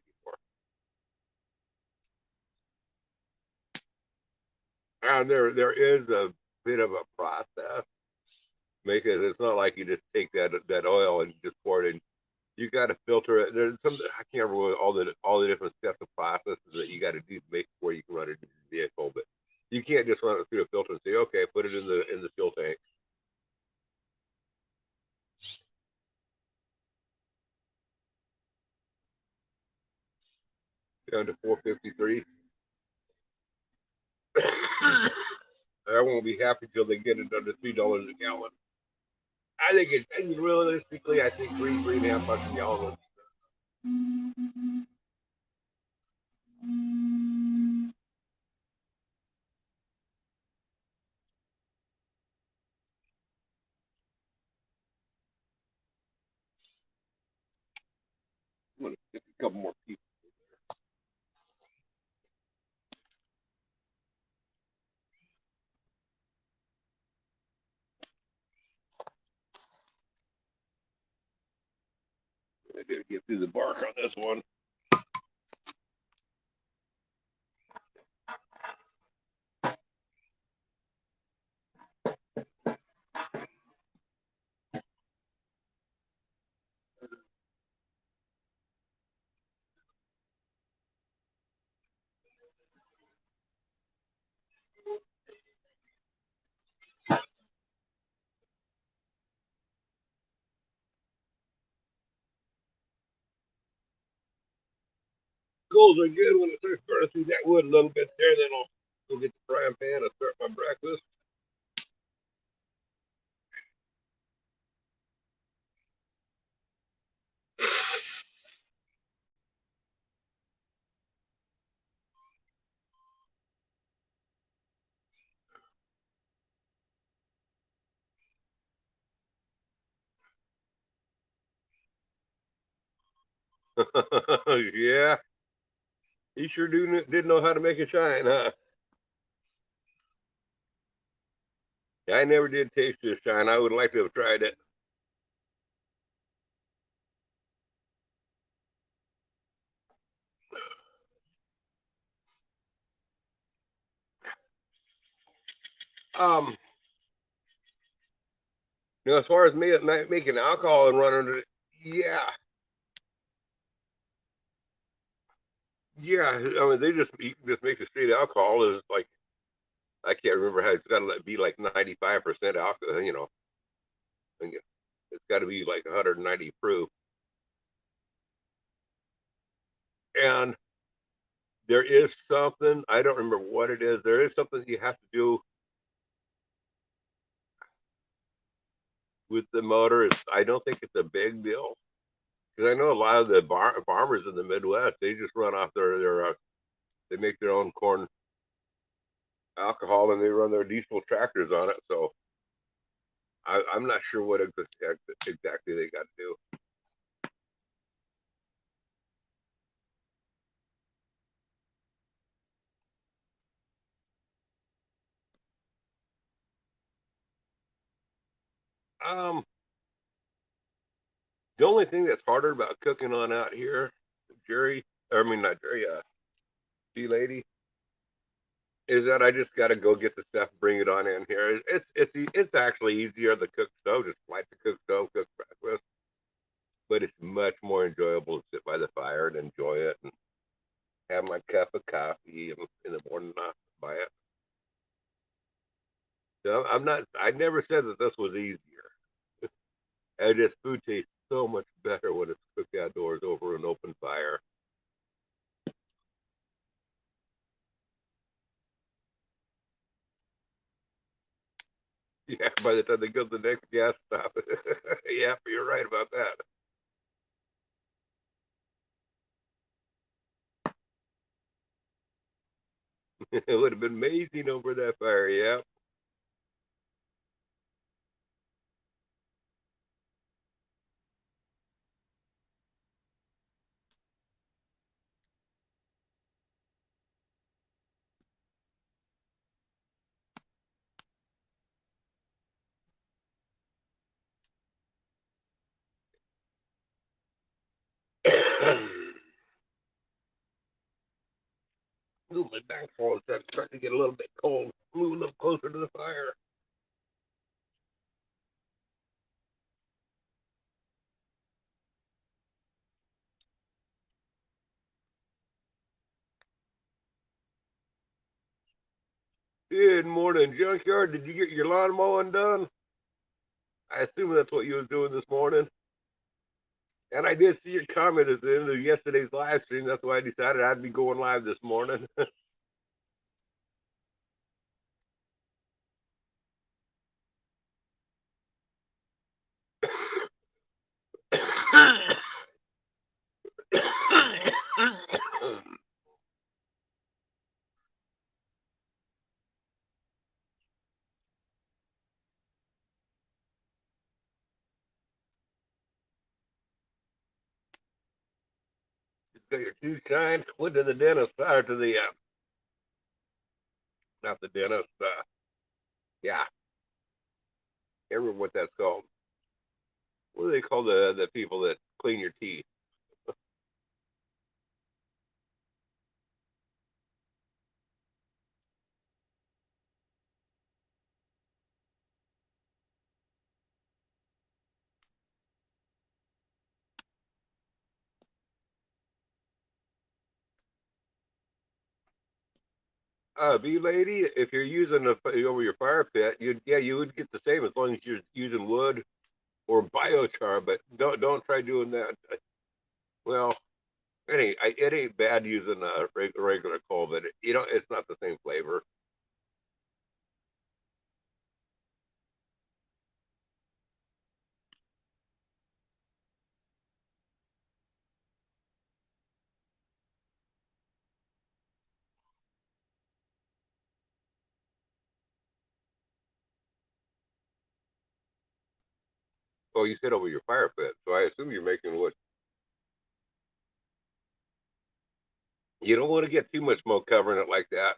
anymore. And there is a bit of a process. Make it. It's not like you just take that oil and just pour it in. You got to filter it. There's some I can't remember all the different steps of processes that you got to do to make before you can run it in the vehicle, but you can't just run it through a filter and say, okay, put it in the fuel tank. Down to 453. I won't be happy till they get it under $3 a gallon. I think realistically, I think three and a half bucks a gallon. I'm gonna get a couple more people. I did get through the bark on this one. Goals are good when it starts burning through that wood a little bit there. Then I'll go get the frying pan and start my breakfast. Yeah, he sure did know how to make it shine, huh? Yeah, I never did taste this shine. I would like to have tried it. Um, as far as me making alcohol and running it, yeah, yeah. I mean, they just make the straight alcohol is like I can't remember how it's got to be like 95% alcohol. It's got to be like 190 proof. And there is something I don't remember what it is. There is something you have to do with the motor. I don't think it's a big deal because I know a lot of the farmers in the Midwest they just run off their they make their own corn alcohol and they run their diesel tractors on it. So I'm not sure what exactly they got to do. Um, the only thing that's harder about cooking on out here, Jerry, I mean not Jerry, G lady, is that I just got to go get the stuff, bring it on in here. It's actually easier to cook stove, just light the cook stove, cook breakfast, but it's much more enjoyable to sit by the fire and enjoy it and have my cup of coffee in the morning, not by it. So I'm not. I never said that this was easier. And just food tastes so much better when it's cooked outdoors over an open fire. Yeah, by the time they go to the next gas stop. Yeah, you're right about that. It would have been amazing over that fire. Yeah. Ooh, my back's all starting to get a little bit cold. Move a little closer to the fire. Good morning, junkyard. Did you get your lawn mowing done? I assume that's what you was doing this morning. And I did see your comment at the end of yesterday's live stream. That's why I decided I'd be going live this morning. So your two shines went to the dentist or to the not the dentist. Yeah, I remember what that's called. What do they call the people that clean your teeth? Bee lady, if you're using over your fire pit, you would get the same as long as you're using wood or biochar, but don't try doing that. Well, it ain't bad using a regular coal, but it's not the same flavor. Oh, you said over your fire pit, so I assume you're making wood. You don't want to get too much smoke covering it like that.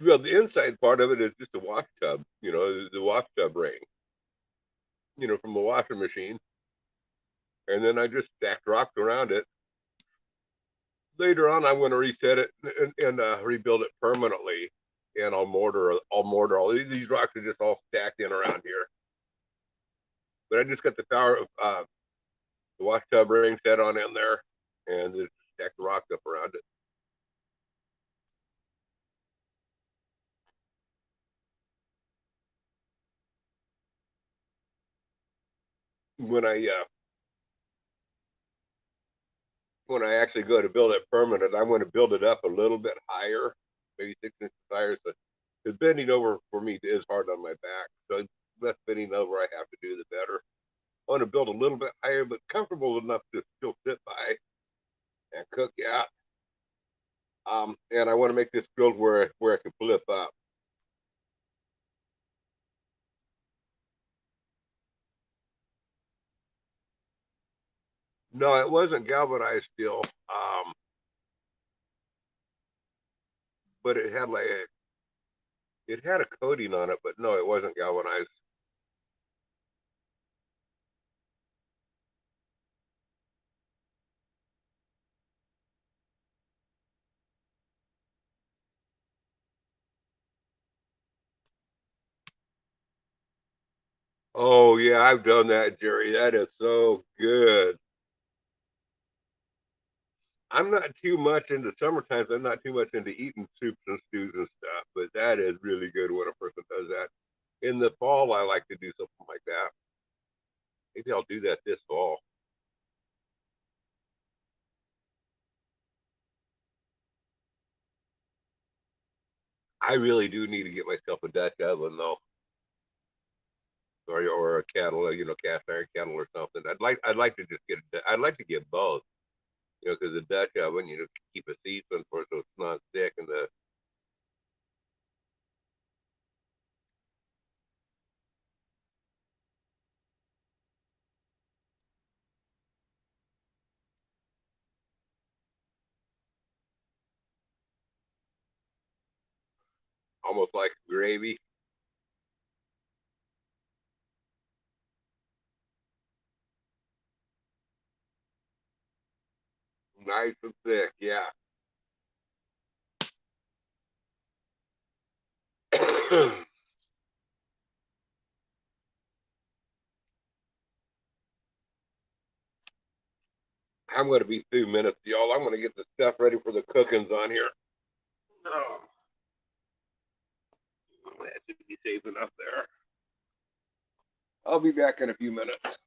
Well, the inside part of it is just a wash tub, the wash tub ring, from a washing machine. And then I just stacked rocks around it. Later on, I'm going to reset it and rebuild it permanently. And I'll mortar all these rocks are just all stacked in around here. But I just got the power of the wash tub ring set on in there, and just stacked the rocks up around it. When I actually go to build it permanent, I'm going to build it up a little bit higher, maybe 6 inches higher. So, because bending over for me is hard on my back, so the less bending over I have to do, the better. I want to build a little bit higher, but comfortable enough to still sit by and cook out. And I want to make this build where I can flip up. No, it wasn't galvanized steel, but it had a coating on it, but no, it wasn't galvanized. Oh yeah, I've done that, Jerry. That is so good. I'm not too much into summer times. I'm not too much into eating soups and stews and stuff, but that is really good when a person does that. In the fall, I like to do something like that. Maybe I'll do that this fall. I really do need to get myself a Dutch oven though, or a kettle, cast iron kettle or something. I'd like to just I'd like to get both, because the Dutch oven, keep a season for it so it's not thick, and the almost like gravy, nice and thick. Yeah. I'm going to be 2 minutes, y'all. I'm going to get the stuff ready for the cookings on here. Oh, that should be safe enough there. I'll be back in a few minutes.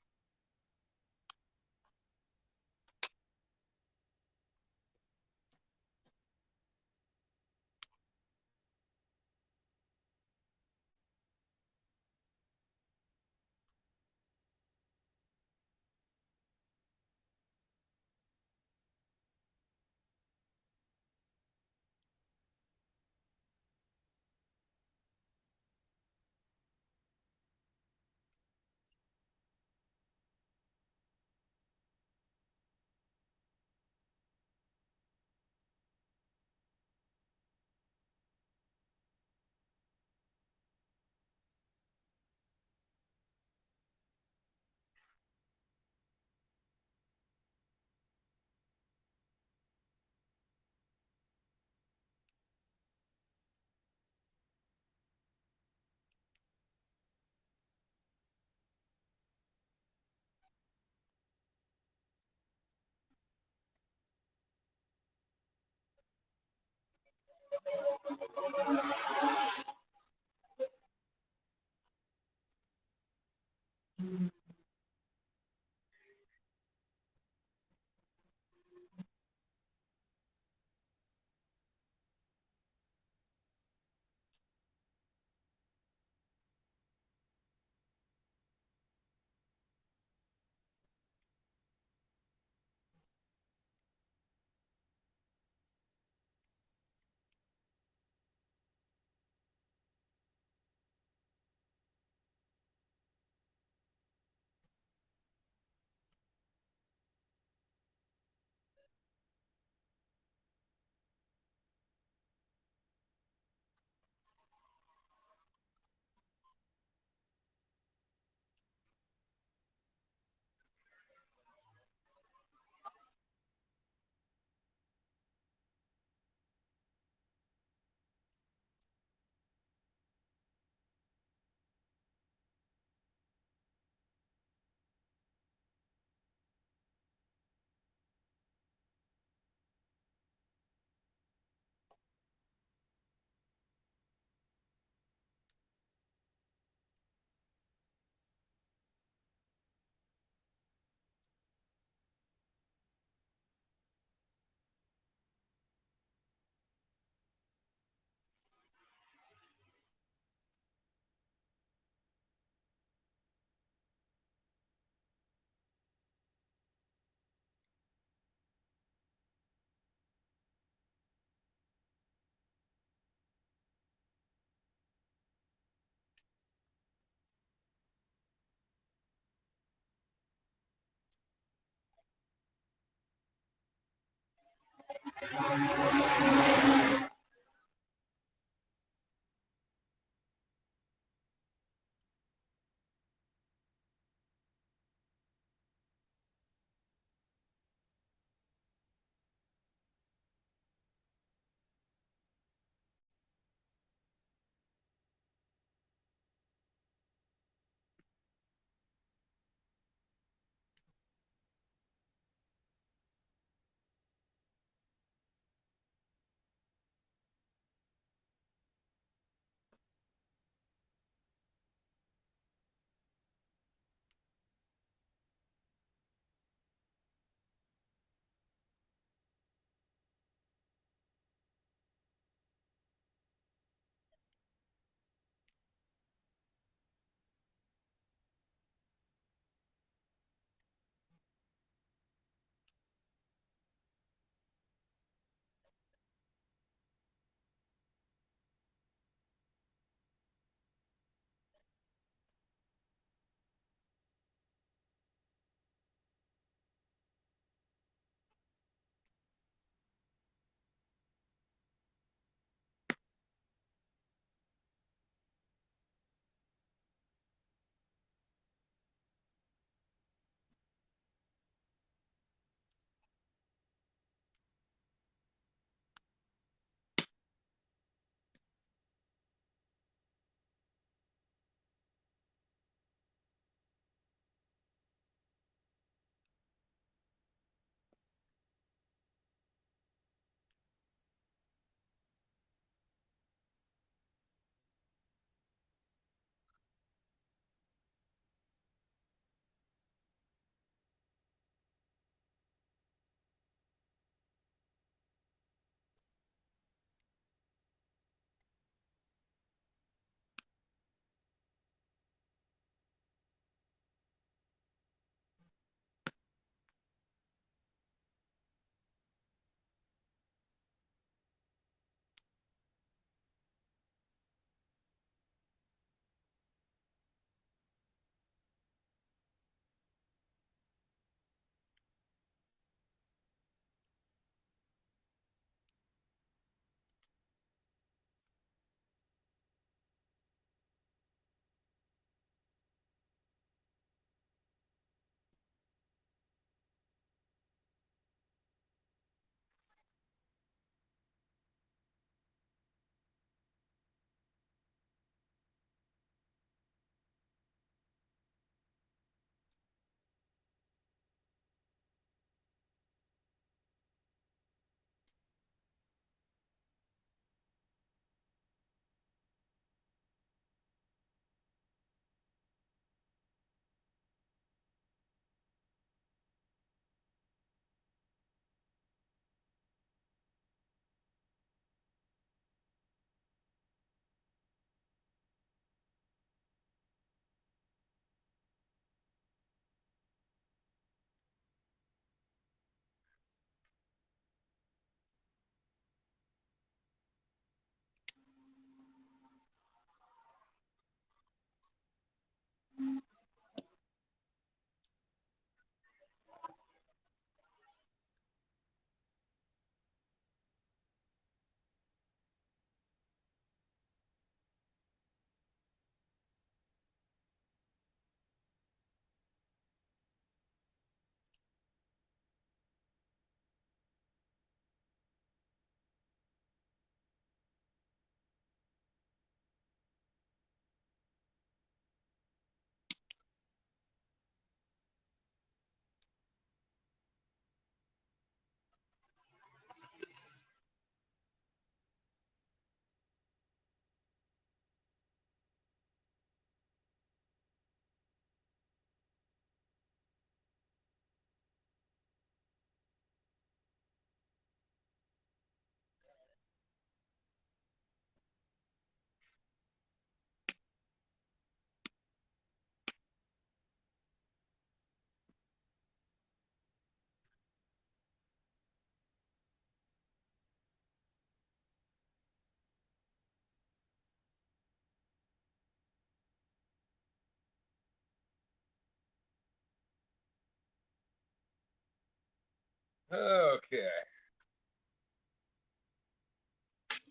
Okay.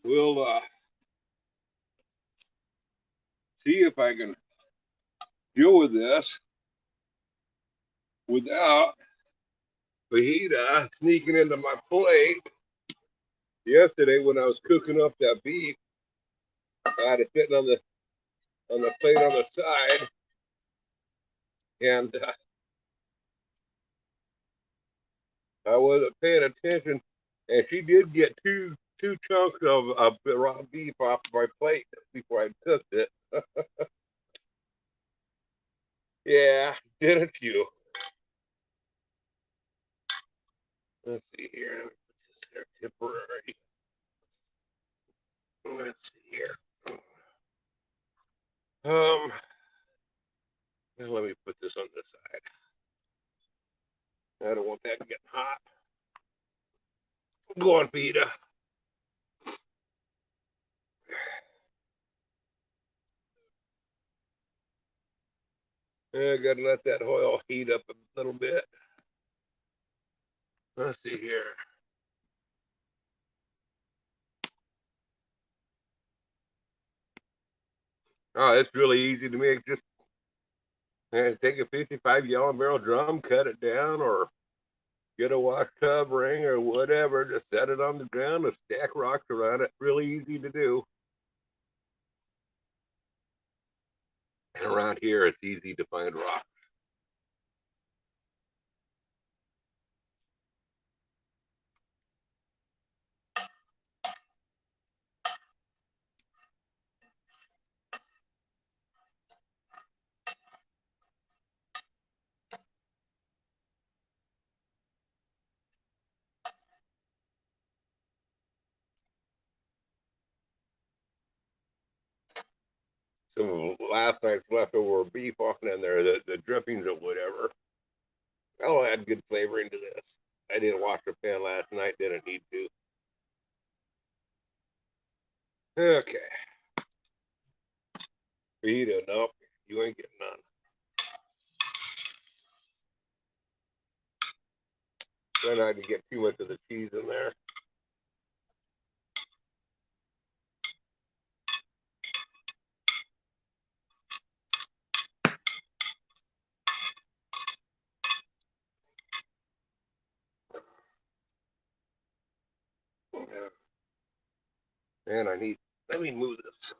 We'll see if I can deal with this without fajita sneaking into my plate. Yesterday when I was cooking up that beef, I had it sitting on the plate on the side, and I wasn't paying attention, and she did get two chunks of raw beef off my plate before I cooked it. Yeah, didn't you? Let's see here. Let me put this there temporary. Let's see here. Um, let me put this on this side. I don't want that getting hot. Go on, Peter. I gotta let that oil heat up a little bit. Let's see here. Oh, it's really easy to make. Just take a 55-gallon barrel drum, cut it down, or get a wash tub ring or whatever. Just set it on the ground and stack rocks around it. Really easy to do. And around here, it's easy to find rocks. Some of last night's leftover beef often in there, the drippings or whatever. That'll add good flavor into this. I didn't wash the pan last night, didn't need to. Okay. Fajita, nope, you ain't getting none. Try not to get too much of the cheese in there. And let me move this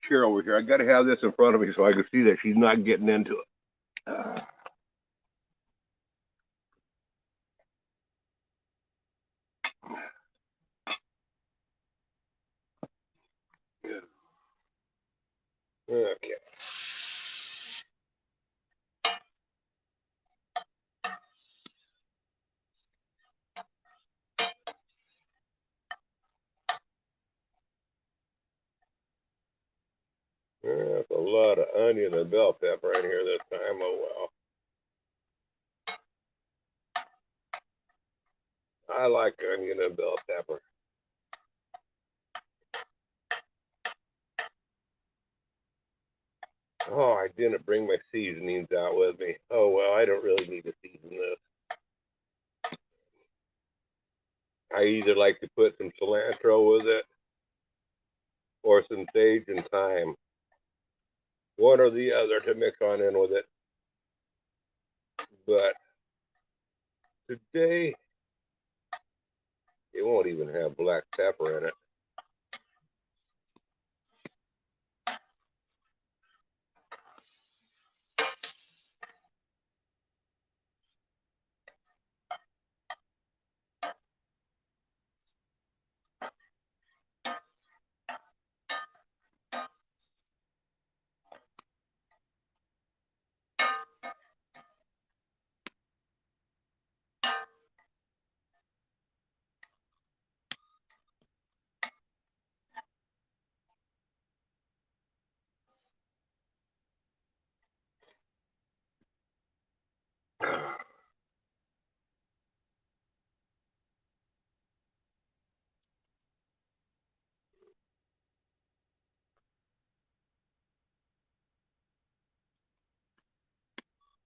chair over here. I got to have this in front of me so I can see that she's not getting into it. Okay. That's a lot of onion and bell pepper in here this time. Oh well. I like onion and bell pepper. Oh, I didn't bring my seasonings out with me. Oh well, I don't really need to season this. I either like to put some cilantro with it or some sage and thyme. One or the other to mix on in with it. But today, it won't even have black pepper in it.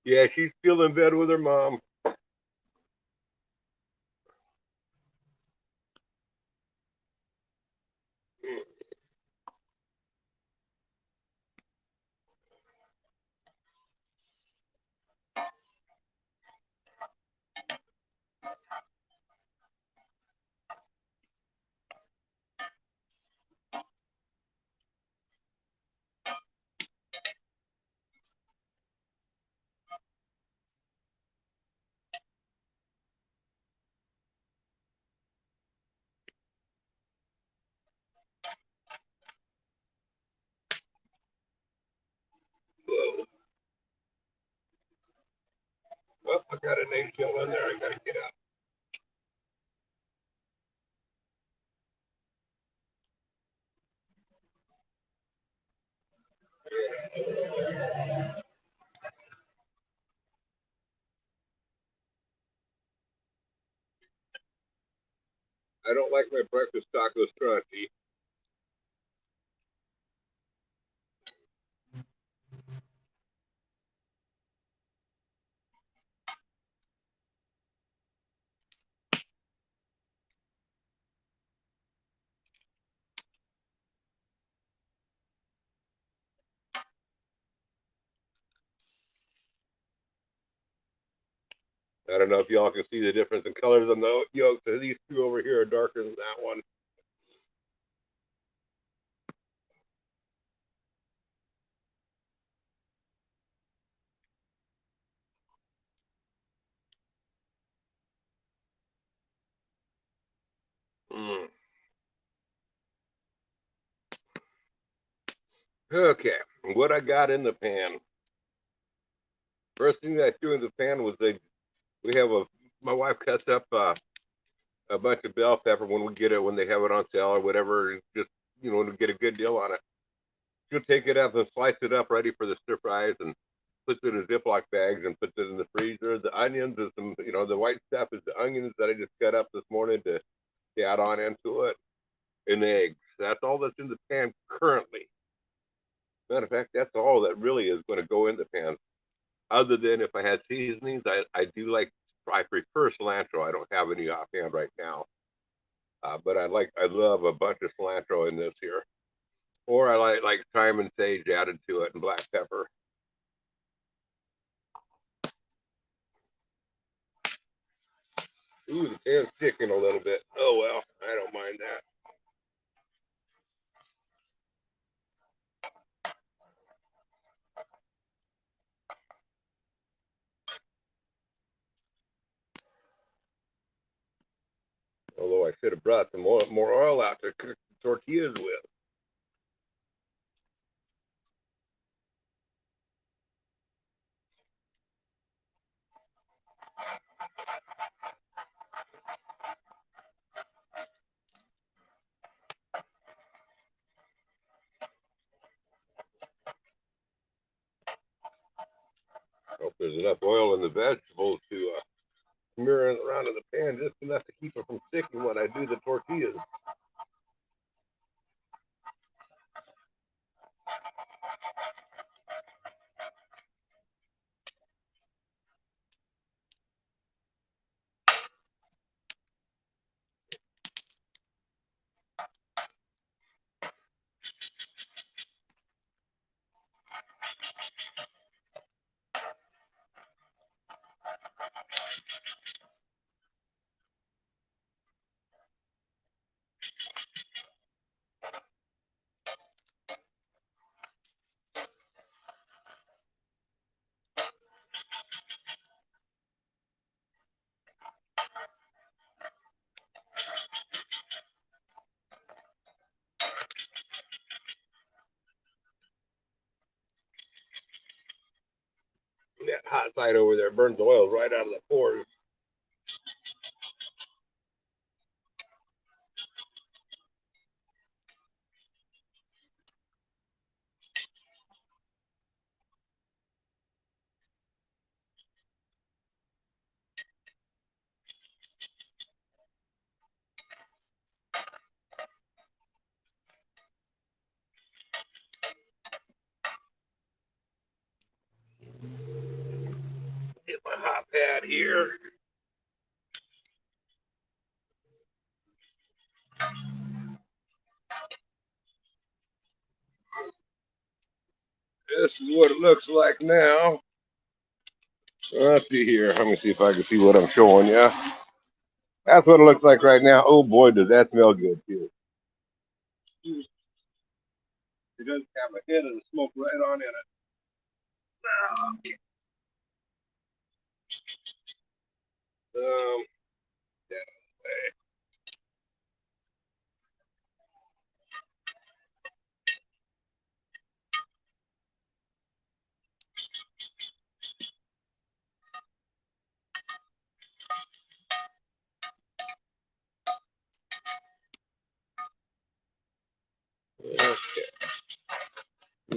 Yeah, she's still in bed with her mom. I got an eggshell in there. I gotta get out. I don't like my breakfast tacos crunchy. I don't know if y'all can see the difference in colors on the yolks. These two over here are darker than that one. Mm. Okay, what I got in the pan. First thing that I threw in the pan was we have my wife cuts up a bunch of bell pepper when we get it, when they have it on sale or whatever, just, when we get a good deal on it. She'll take it up and slice it up ready for the stir fries and puts it in Ziploc bags and puts it in the freezer. The onions is the white stuff is the onions that I just cut up this morning to add on into it, and eggs. That's all that's in the pan currently. Matter of fact, that's all that really is going to go in the pan. Other than if I had seasonings, I prefer cilantro. I don't have any offhand right now, but I love a bunch of cilantro in this here, or I like thyme and sage added to it and black pepper. Ooh, the pan's sticking a little bit. Oh well, I don't mind that. Although I should have brought some more oil out to cook the tortillas with. Hope there's enough oil in the vegetables to smear it around in the pan, just enough to keep it from sticking when I do the tortillas. That hot side over there burns the oil right out of the pores. Get my hot pad here. This is what it looks like now. Let's see here. Let me see if I can see what I'm showing you. That's what it looks like right now. Oh boy, does that smell good too. It does have a hit of the smoke right on in it. Yeah.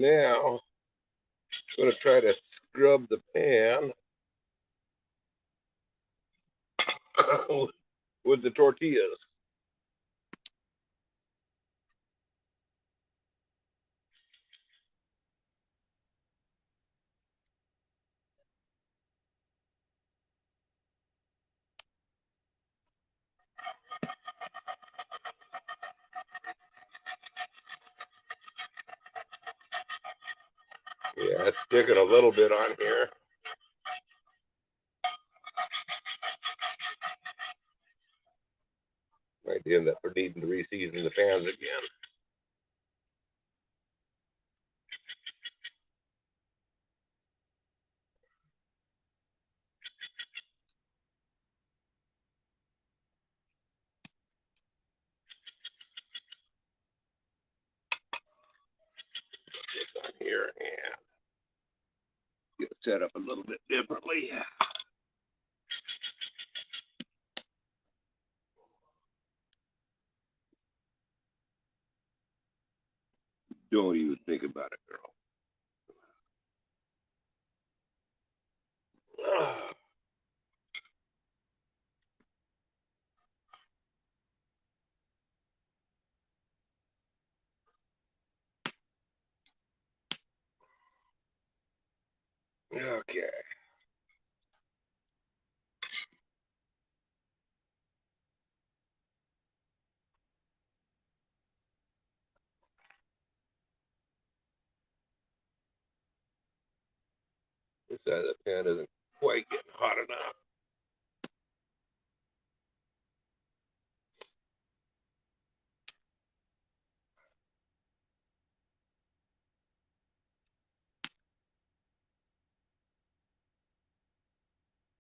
Now, I'm going to try to scrub the pan with the tortillas. Yeah, it's sticking a little bit on here. Might end up needing to reseason the pans again. Put this on here and get it set up a little bit differently. Don't even think about it, girl. Okay. This side of the pan isn't quite getting hot enough.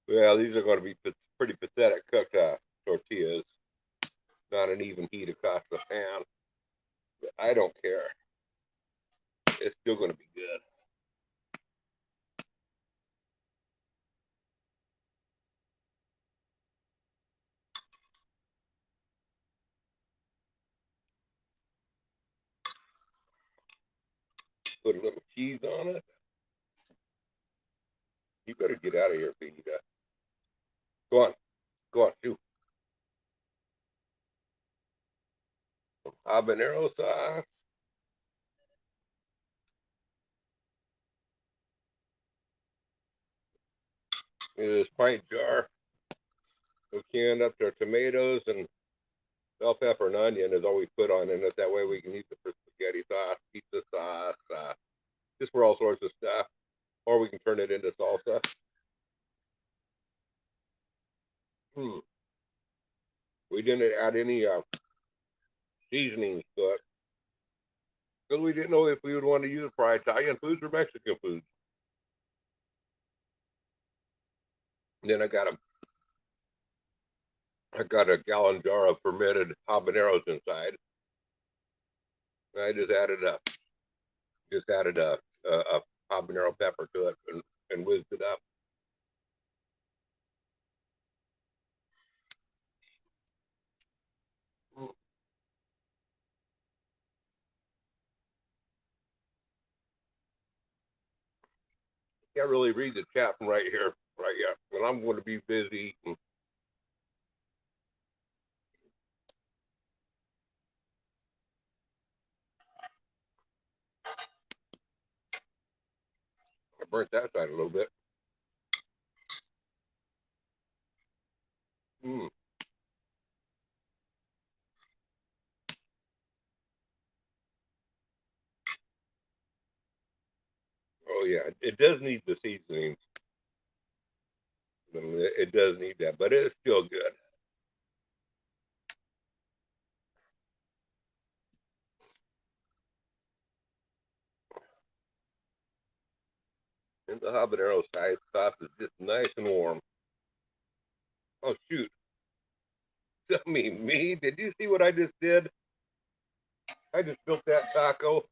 Well, these are going to be pretty pathetic cooked tortillas. Not an even heat across the pan. But I don't care. It's still going to be good. Put a little cheese on it. You better get out of here, Vita. Go on. Go on, shoot. Habanero sauce. In this pint jar. We canned up our tomatoes and bell pepper and onion is all we put on in it. That way we can use it for spaghetti sauce, pizza sauce, just for all sorts of stuff. Or we can turn it into salsa. We didn't add any seasonings to it because we didn't know if we would want to use it for Italian foods or Mexican foods. And then I got a gallon jar of fermented habaneros inside. And I just added a habanero pepper to it and whizzed it up. Can't really read the chat from right here, right yet. When I'm going to be busy eating. I burnt that side a little bit. Mm. Oh yeah, it does need the seasoning. It does need that, but it's still good. And the habanero sauce is just nice and warm. Oh shoot! I mean, me? Did you see what I just did? I just built that taco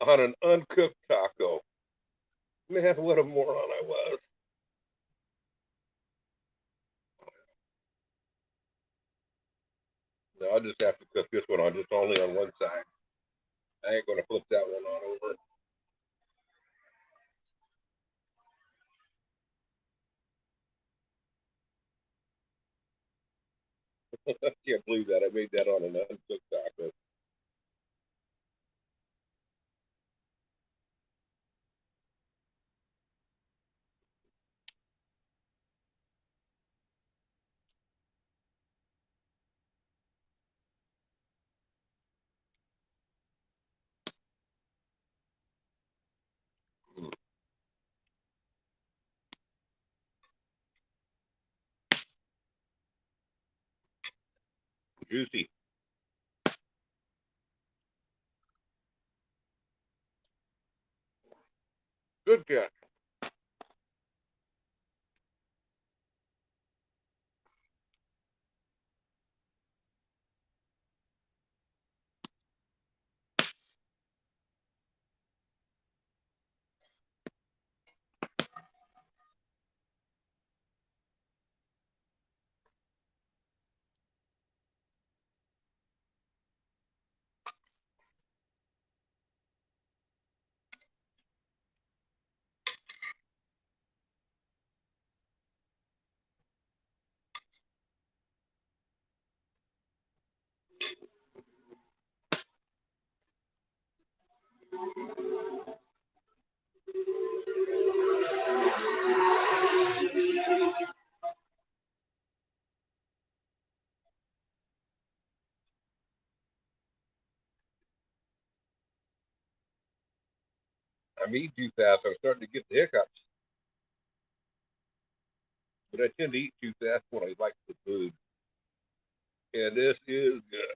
on an uncooked taco. Man, what a moron I was. No, I'll just have to cook this one on just only on one side. I ain't gonna flip that one on over. I can't believe that I made that on an uncooked taco. Mm, juicy. Good catch. I'm eating too fast. I'm starting to get the hiccups. But I tend to eat too fast when I like the food. And this is good.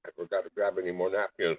I forgot to grab any more napkins.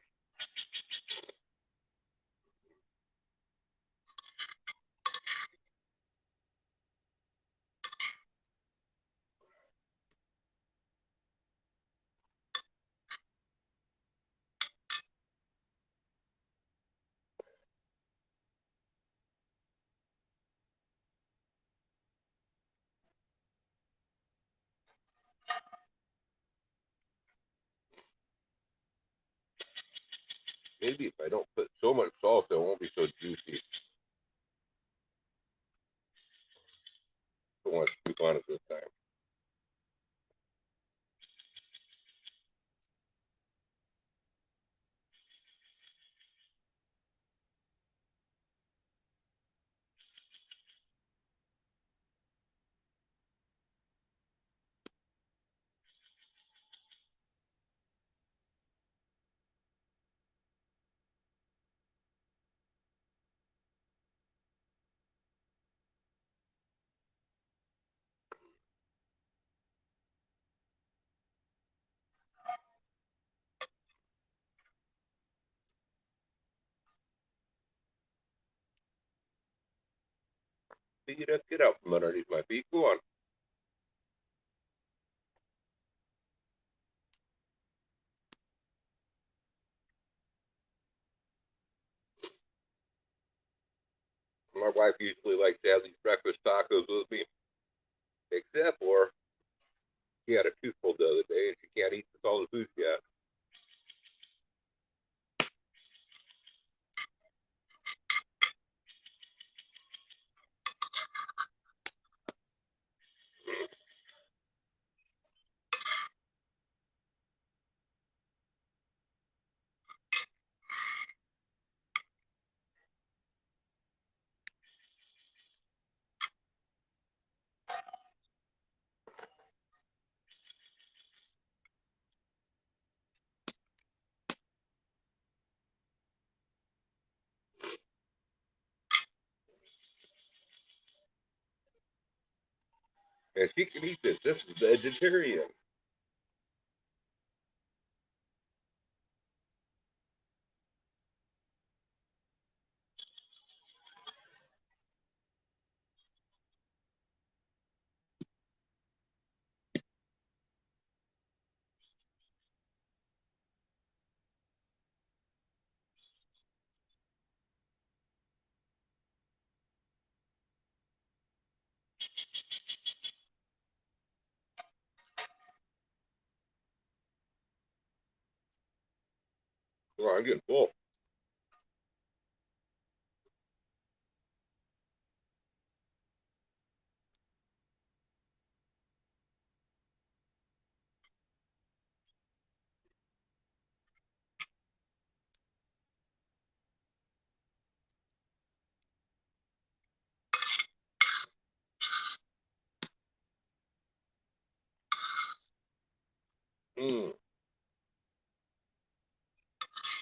Maybe if I don't put so much salt, it won't be so juicy. I don't want to scoop on it this time. Get out from underneath my feet. Go on. My wife usually likes to have these breakfast tacos with me, except for she had a tooth pulled the other day and she can't eat all the food yet. And she can eat this. This is vegetarian. Well, I'm getting full. Mm.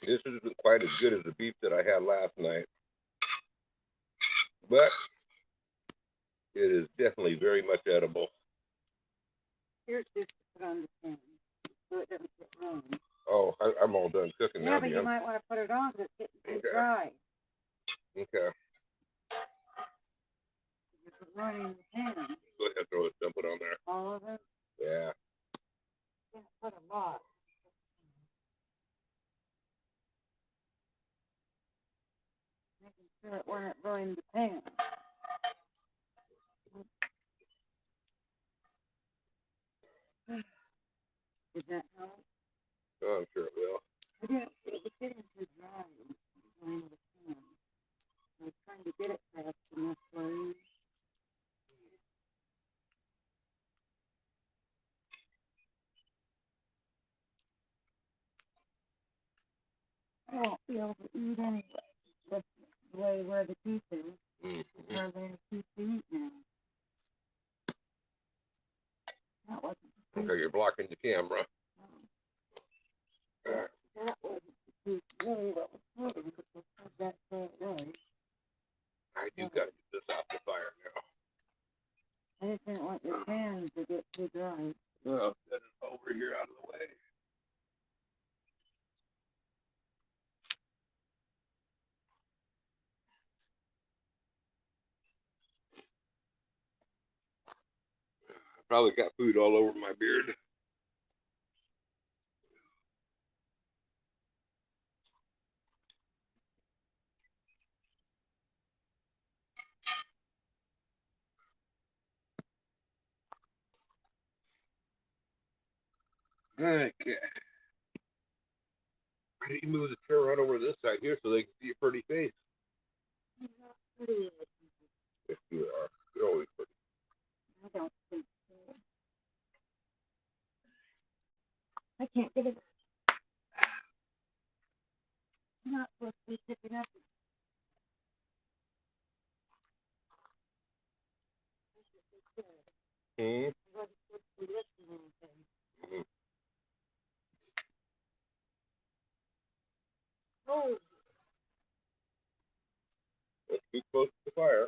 This isn't quite as good as the beef that I had last night, but it is definitely very much edible.
Here's just to put on the pan so it doesn't get wrong.
Oh, I'm all done cooking now.
Yeah, but you might want to put it on because it's getting too dry.
Okay.
If it's running in the pan.
Go ahead and throw it, dump it on there.
All of it?
Yeah.
You can't put a lot. Making sure it wasn't ruining the pan. Did that help?
Oh, I'm sure it will.
It was getting too dry in the pan. I was trying to get it fast enough for you. I won't be able to eat anyway. That's the way where the teeth is.
Mm-hmm.
Hardly any teeth to eat now. That wasn't the teeth.
Okay, you're blocking the camera.
That wasn't the teeth. Really, what was hurting because I said that so it was.
I do got to get this off the fire now.
I just didn't want your pan to get too dry.
Well, set it over here out of the way. I probably got food all over my beard. Okay. Why didn't you move the chair right over this side here so they can see your pretty face?
I'm not pretty.
Yes, you are. You're always pretty.
I don't think so. I can't get it. I'm not supposed to be picking up.
Mm-hmm.
I wasn't supposed to be lifting anything.
Mm-hmm.
Oh,
That's too close to the fire.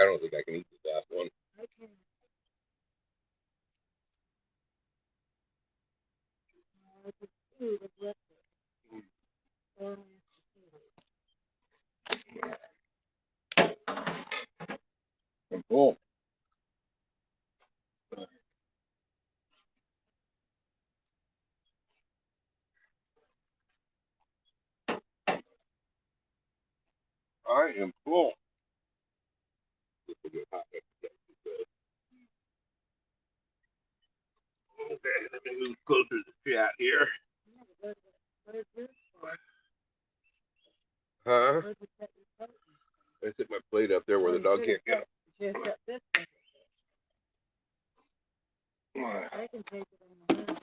I don't think I can eat this last one.
I can. I can see the lift.
I'm full. I am full. This will get hot. Okay, let me move closer to the chat here.
What is this?
Huh?
Where'd you set your plate?
I set my plate up there where the dog can't get
You should have set this one.
it.
I can take it in the house.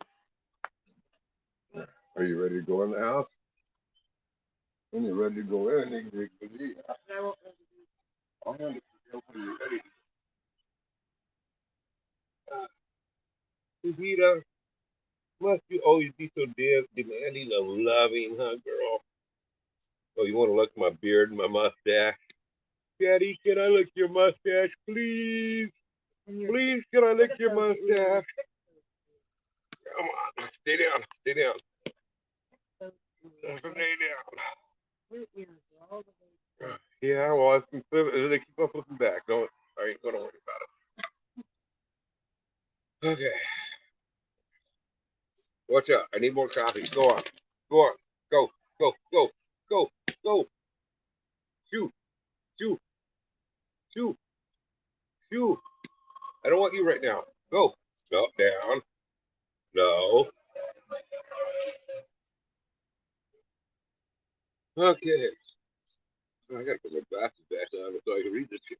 Are you ready to go in the house? When you're ready to go in, you can take the lead.
I won't let you.
I'm going to go when you're ready. Vita, must you always be so damn demanding of loving, huh, girl? Oh, you want to lick my beard and my mustache? Daddy, can I lick your mustache, please? Please, can I lick your mustache? Come on, stay down, stay down, stay down. Yeah, well, they keep on flipping back. Don't worry about it. Okay, watch out. I need more coffee. Go on, go on, go, go, go, go, go. Shoot, shoot, shoot, shoot. I don't want you right now. Go. No, down. No. Okay. I gotta put my glasses back on so I can read this shit.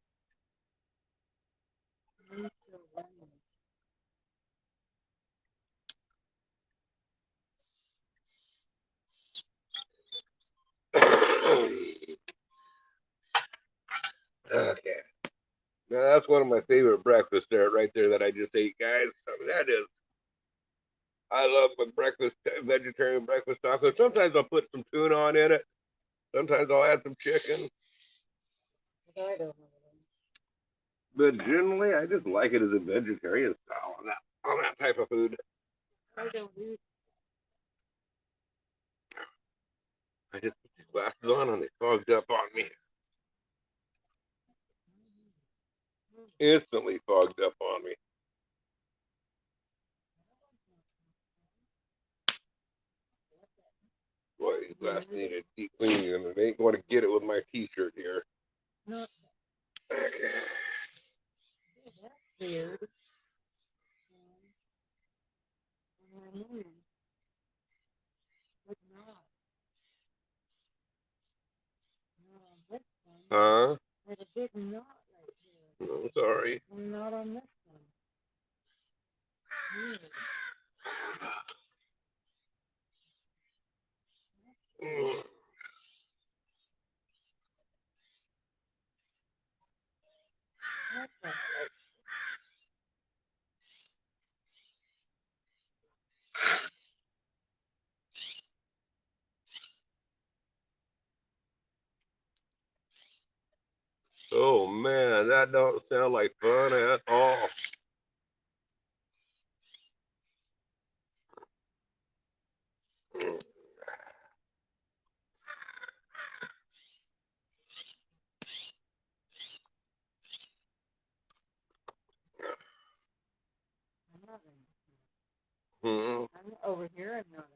Okay. Now that's one of my favorite breakfasts there, right there, that I just ate, guys. I mean, that is. I love my breakfast, vegetarian breakfast tacos. Sometimes I'll put some tuna on in it. Sometimes I'll add some chicken. But generally, I just like it as a vegetarian style on that type of food.
I don't eat.
I just put these glasses on and they fogged up on me. Instantly fogged up on me. Boy, these glasses needed deep cleaning and they ain't going to get it with my t-shirt here.
No.
Okay.
That's weird. But not. No, this one.
Huh?
There's a big knot right here.
I'm sorry.
Not on this one. Weird. That's not right.
Oh man, that don't sound like fun at all.
I'm not
Hmm.
I'm over here. I'm not.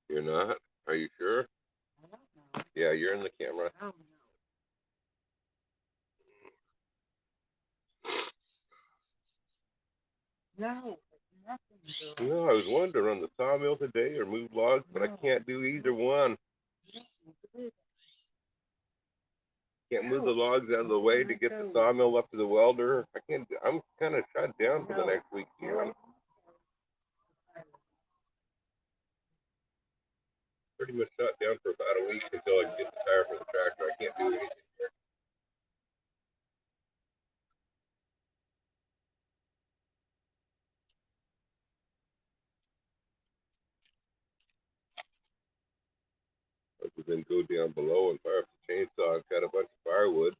You're not? Are you sure?
I don't know.
Yeah, you're in the camera.
I don't know. No, nothing.
No, I was wondering on the sawmill today or move logs, but I can't do either one. Can't move the logs out of the way to get the sawmill up to the welder. I can't. I'm kind of shut down for the next week. Yeah. Pretty much shut down for about a week until I can get the tire for the tractor. I can't do anything. Other than go down below and fire up the chainsaw and cut a bunch of firewood.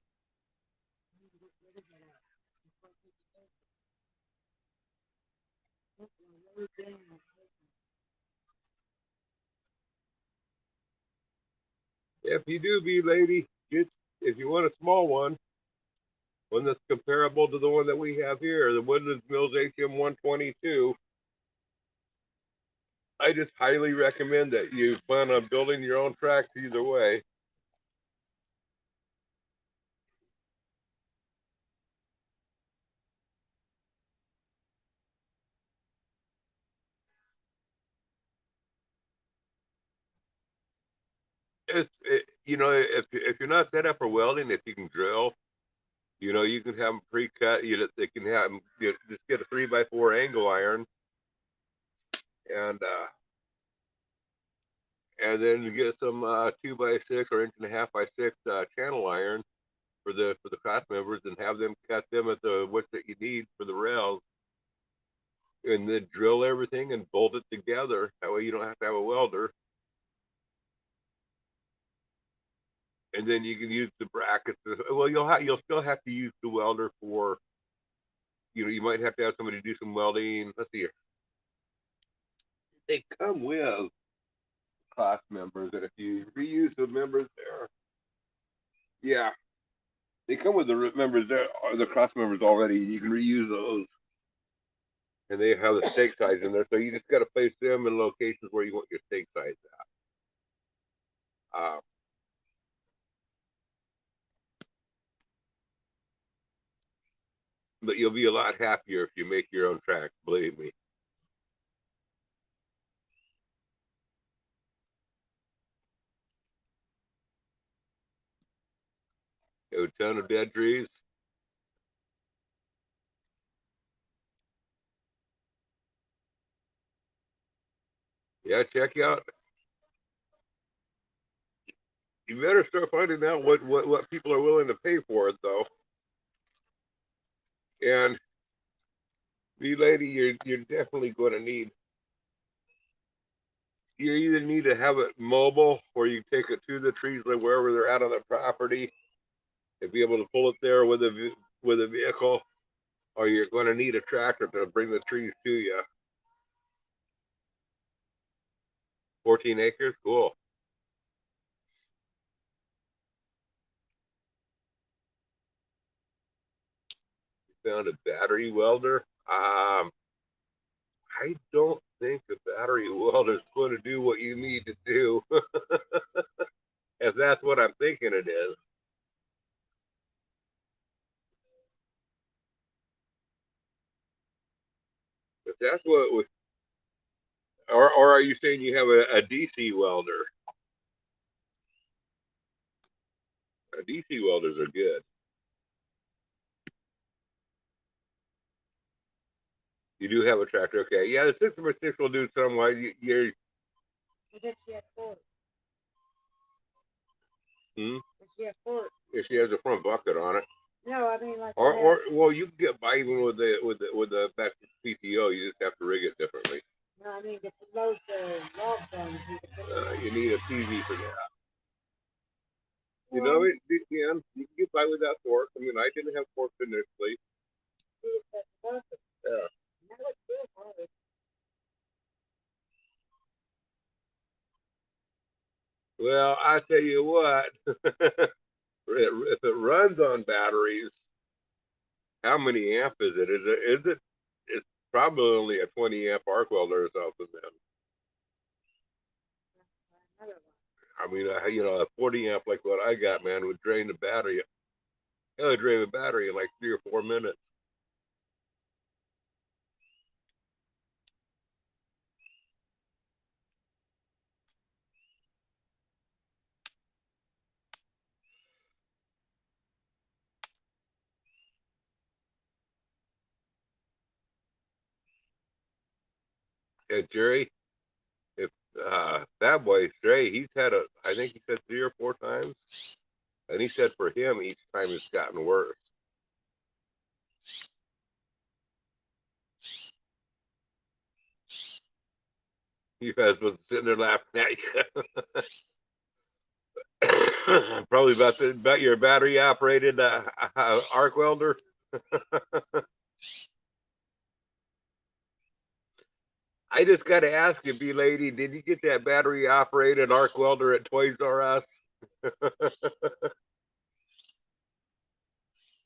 If you do, be lady, get if you want a small one that's comparable to the one that we have here, the Woodlands Mills HM 122. I just highly recommend that you plan on building your own tracks either way. If you're not set up for welding, if you can drill, you can have them pre-cut. They can have them, just get a 3x4 angle iron and then you get some 2x6 or inch and a half by 6 channel iron for the class members and have them cut them at the width that you need for the rails and then drill everything and bolt it together. That way you don't have to have a welder. and then you can use the brackets. Well, you'll still have to use the welder for, you might have to have somebody do some welding. Let's see here. They come with class members, and if you reuse the members there, yeah, they come with the members there, or the class members already. You can reuse those, and they have the stake size in there. So you just got to place them in locations where you want your stake size at. But you'll be a lot happier if you make your own tracks. Believe me. A ton of dead trees. Yeah, check out. You better start finding out what people are willing to pay for it, though. And you lady, you're definitely going to need. You either need to have it mobile, or you take it to the trees, like wherever they're at on the property, and be able to pull it there with a vehicle, or you're going to need a tractor to bring the trees to you. 14 acres, cool. You found a battery welder. I don't think the battery welder is going to do what you need to do, if that's what I'm thinking it is. If that's what, or are you saying you have a DC welder? DC welders are good. You do have a tractor, okay? Yeah, the 6x6 will do somewhat. You're, hmm? If she has a front bucket on it.
No, I mean like.
Or well, you can get by even with the back PTO. You just have to rig it differently.
No, I mean to load the logs on.
You need a TV for that. You know, you can get by without fork. I mean, I didn't have forks initially. Yeah. Well, I tell you what, if it runs on batteries, how many amp is it? It's probably only a 20 amp arc welder or something then. I mean, a 40 amp like what I got, man, would drain the battery. It would drain the battery in like 3 or 4 minutes. Yeah, Jerry, if that boy Stray, I think he said 3 or 4 times, and he said for him each time it's gotten worse. You guys was sitting there laughing at you. Probably about your battery operated arc welder. I just got to ask you, B lady, did you get that battery operated arc welder at Toys R Us?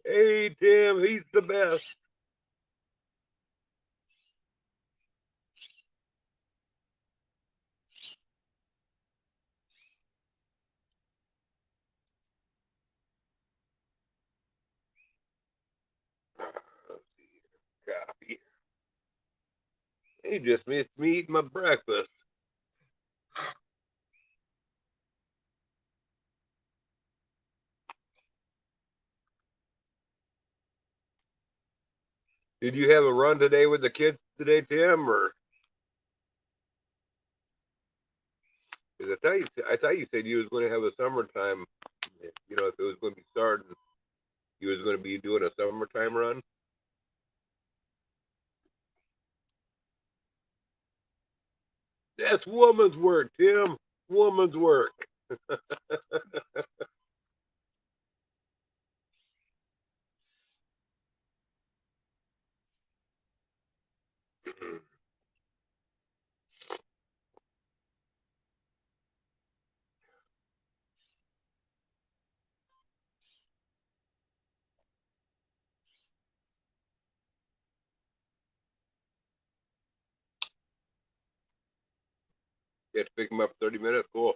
Hey Tim, he's the best. Copy. He just missed me eating my breakfast. Did you have a run today with the kids today, Tim? Or because I thought you said you was going to have a summertime. If it was going to be starting, you was going to be doing a summertime run. That's woman's work, Tim. Woman's work. You have to pick them up 30 minutes. Cool.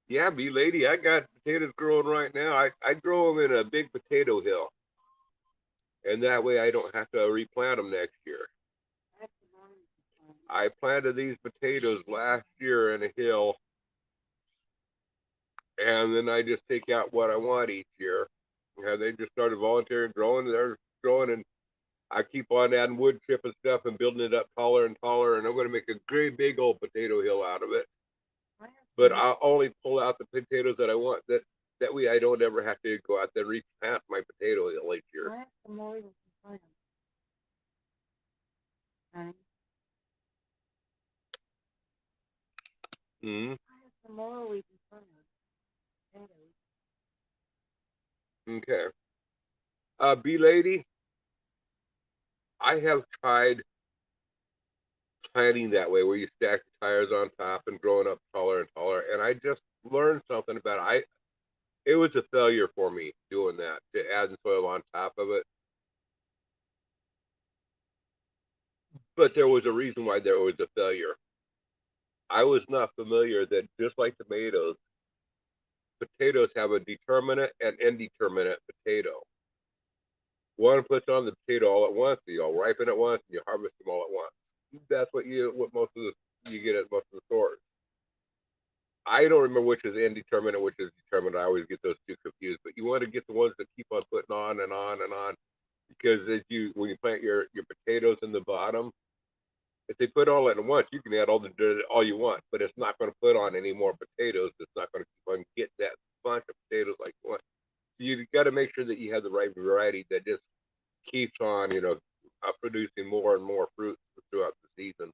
Yeah, be lady. I got potatoes growing right now. I grow them in a big potato hill, and that way I don't have to replant them next year.
That's the morning time.
I planted these potatoes last year in a hill, and then I just take out what I want each year. And they just started volunteering growing. They're growing, and I keep on adding wood chip and stuff and building it up taller and taller. And I'm going to make a great big old potato hill out of it. But I'll only pull out the potatoes that I want. That way I don't ever have to go out there and replant my potato hill each year.
I have some more you can plant. Honey,
Mm-hmm.
I have some more we can plant. Potatoes.
Okay. Bee lady, I have tried planting that way where you stack the tires on top and growing up taller and taller. And I just learned something about it. It was a failure for me doing that, to add soil on top of it. But there was a reason why there was a failure. I was not familiar that just like tomatoes, potatoes have a determinate and indeterminate potato. One puts on the potato all at once, you all ripen at once, and you harvest them all at once. That's what most of you get at most of the stores. I don't remember which is indeterminate, which is determinate. I always get those two confused. But you want to get the ones that keep on putting on and on and on, because as you when you plant your potatoes in the bottom, if they put all at once, you can add all the dirt all you want, but it's not going to put on any more potatoes. It's not going to keep on get that bunch of potatoes like you want. So you got to make sure that you have the right variety that just keeps on, producing more and more fruit throughout the season.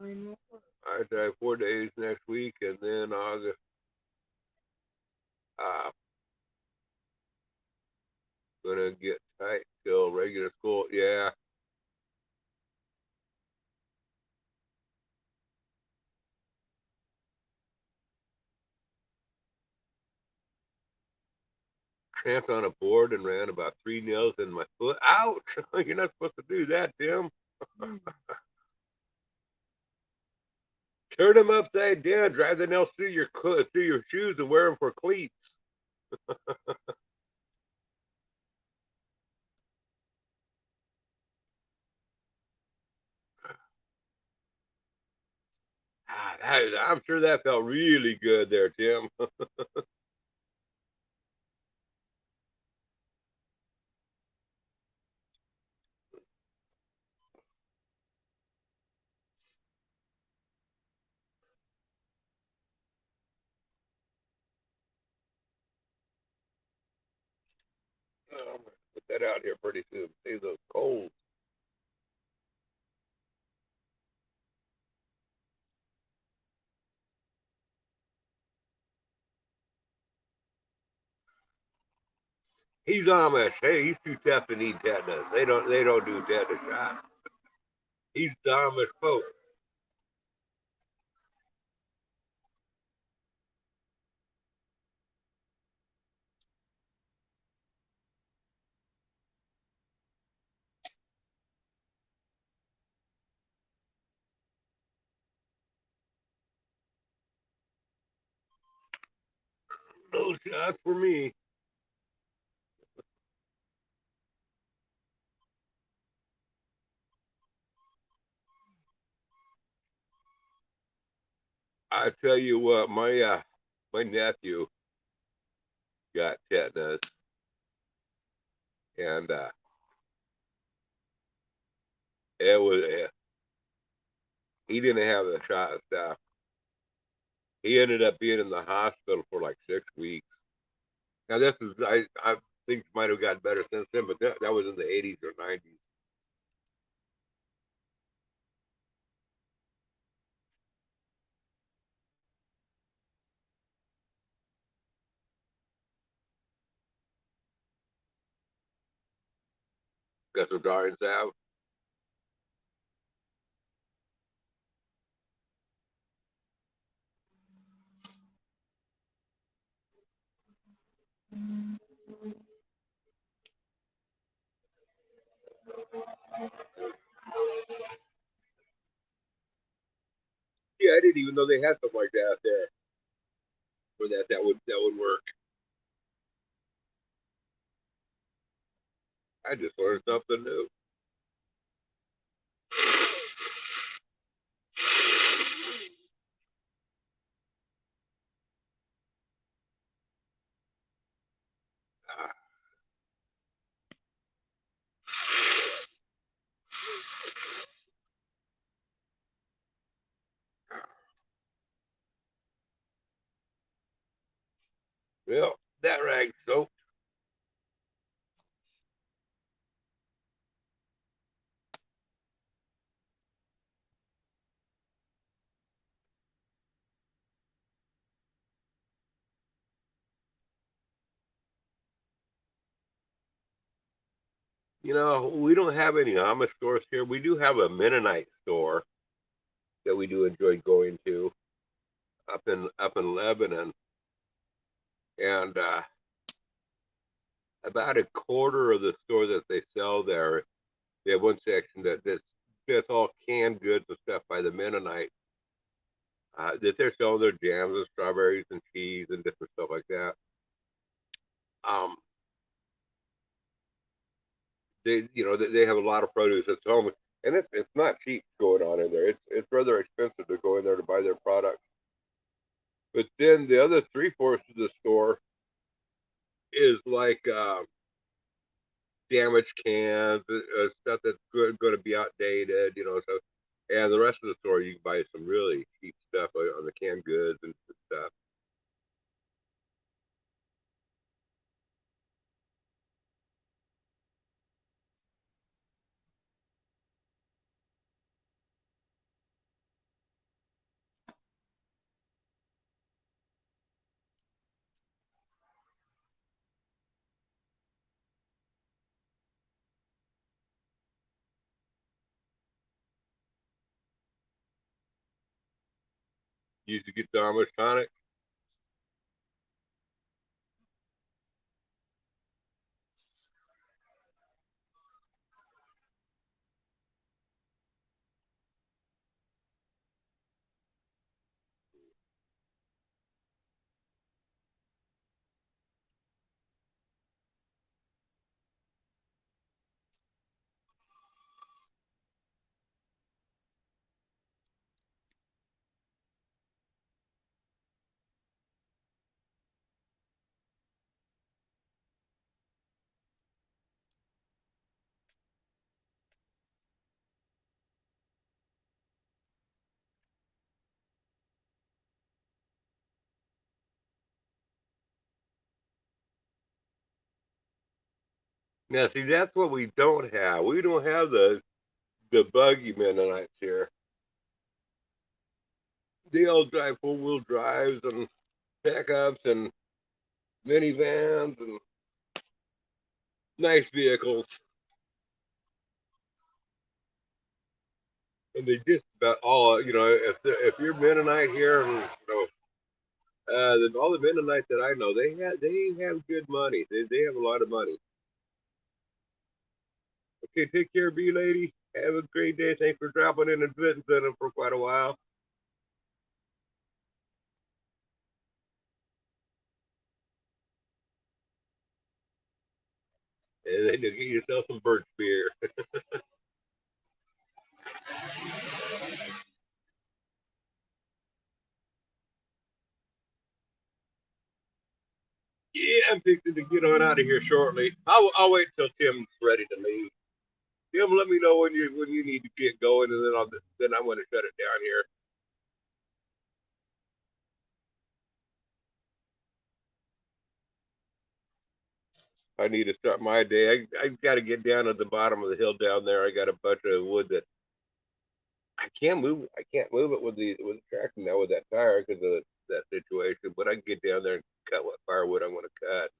I have 4 days next week, and then August. Uh, gonna get tight till regular school. Yeah, tramped on a board and ran about 3 nails in my foot. Ouch! You're not supposed to do that, Tim. Turn them upside down, drive the nails through your shoes, and wear them for cleats. I'm sure that felt really good there, Tim. I'm gonna put that out here pretty soon. Save those colds. He's Amish. Hey, he's too tough to need tetanus. They don't do tetanus shots. He's Amish folk. No shots for me. I tell you what, my nephew got tetanus, and it was he didn't have the shot and stuff. He ended up being in the hospital for like 6 weeks. Now this is I think might have gotten better since then, but that was in the 80s or 90s. That's what Darians have. even know they had something like that there. For that would work. I just learned something new. Well, that rag soap. We don't have any Amish stores here. We do have a Mennonite store that we do enjoy going to up in Lebanon, and about a quarter of the store that they sell there, they have one section that's all canned goods and stuff by the Mennonite. That they're selling their jams and strawberries and cheese and different stuff like that. Um, they have a lot of produce at home, and it's not cheap going on in there. It's rather expensive to go in there to buy their products. But then the other three-fourths of the store is like damaged cans, stuff that's going to be outdated, So, and the rest of the store you can buy some really cheap stuff on the canned goods and stuff. You used to get the Amish tonic. Now, see, that's what we don't have. We don't have the buggy Mennonites here. They all drive four-wheel drives and pickups and minivans and nice vehicles, and they just about all if you're Mennonite here, all the Mennonites that I know, they have good money. They have a lot of money. Okay, take care, B lady. Have a great day. Thanks for dropping in and visiting for quite a while. And then you get yourself some birch beer. Yeah, I'm fixing to get on out of here shortly. I'll wait till Tim's ready to leave. Tim, let me know when you need to get going, and then I'm going to shut it down here. I need to start my day. I got to get down at the bottom of the hill down there. I got a bunch of wood that I can't move. I can't move it with the tractor now with that tire because of that situation. But I can get down there and cut what firewood I'm going to cut.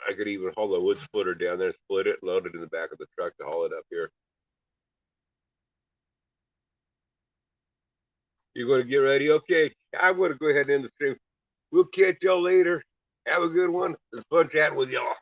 I could even haul a wood splitter down there, split it, load it in the back of the truck to haul it up here. You're going to get ready? Okay, I'm going to go ahead and end the stream. We'll catch y'all later. Have a good one. It's fun chatting with y'all.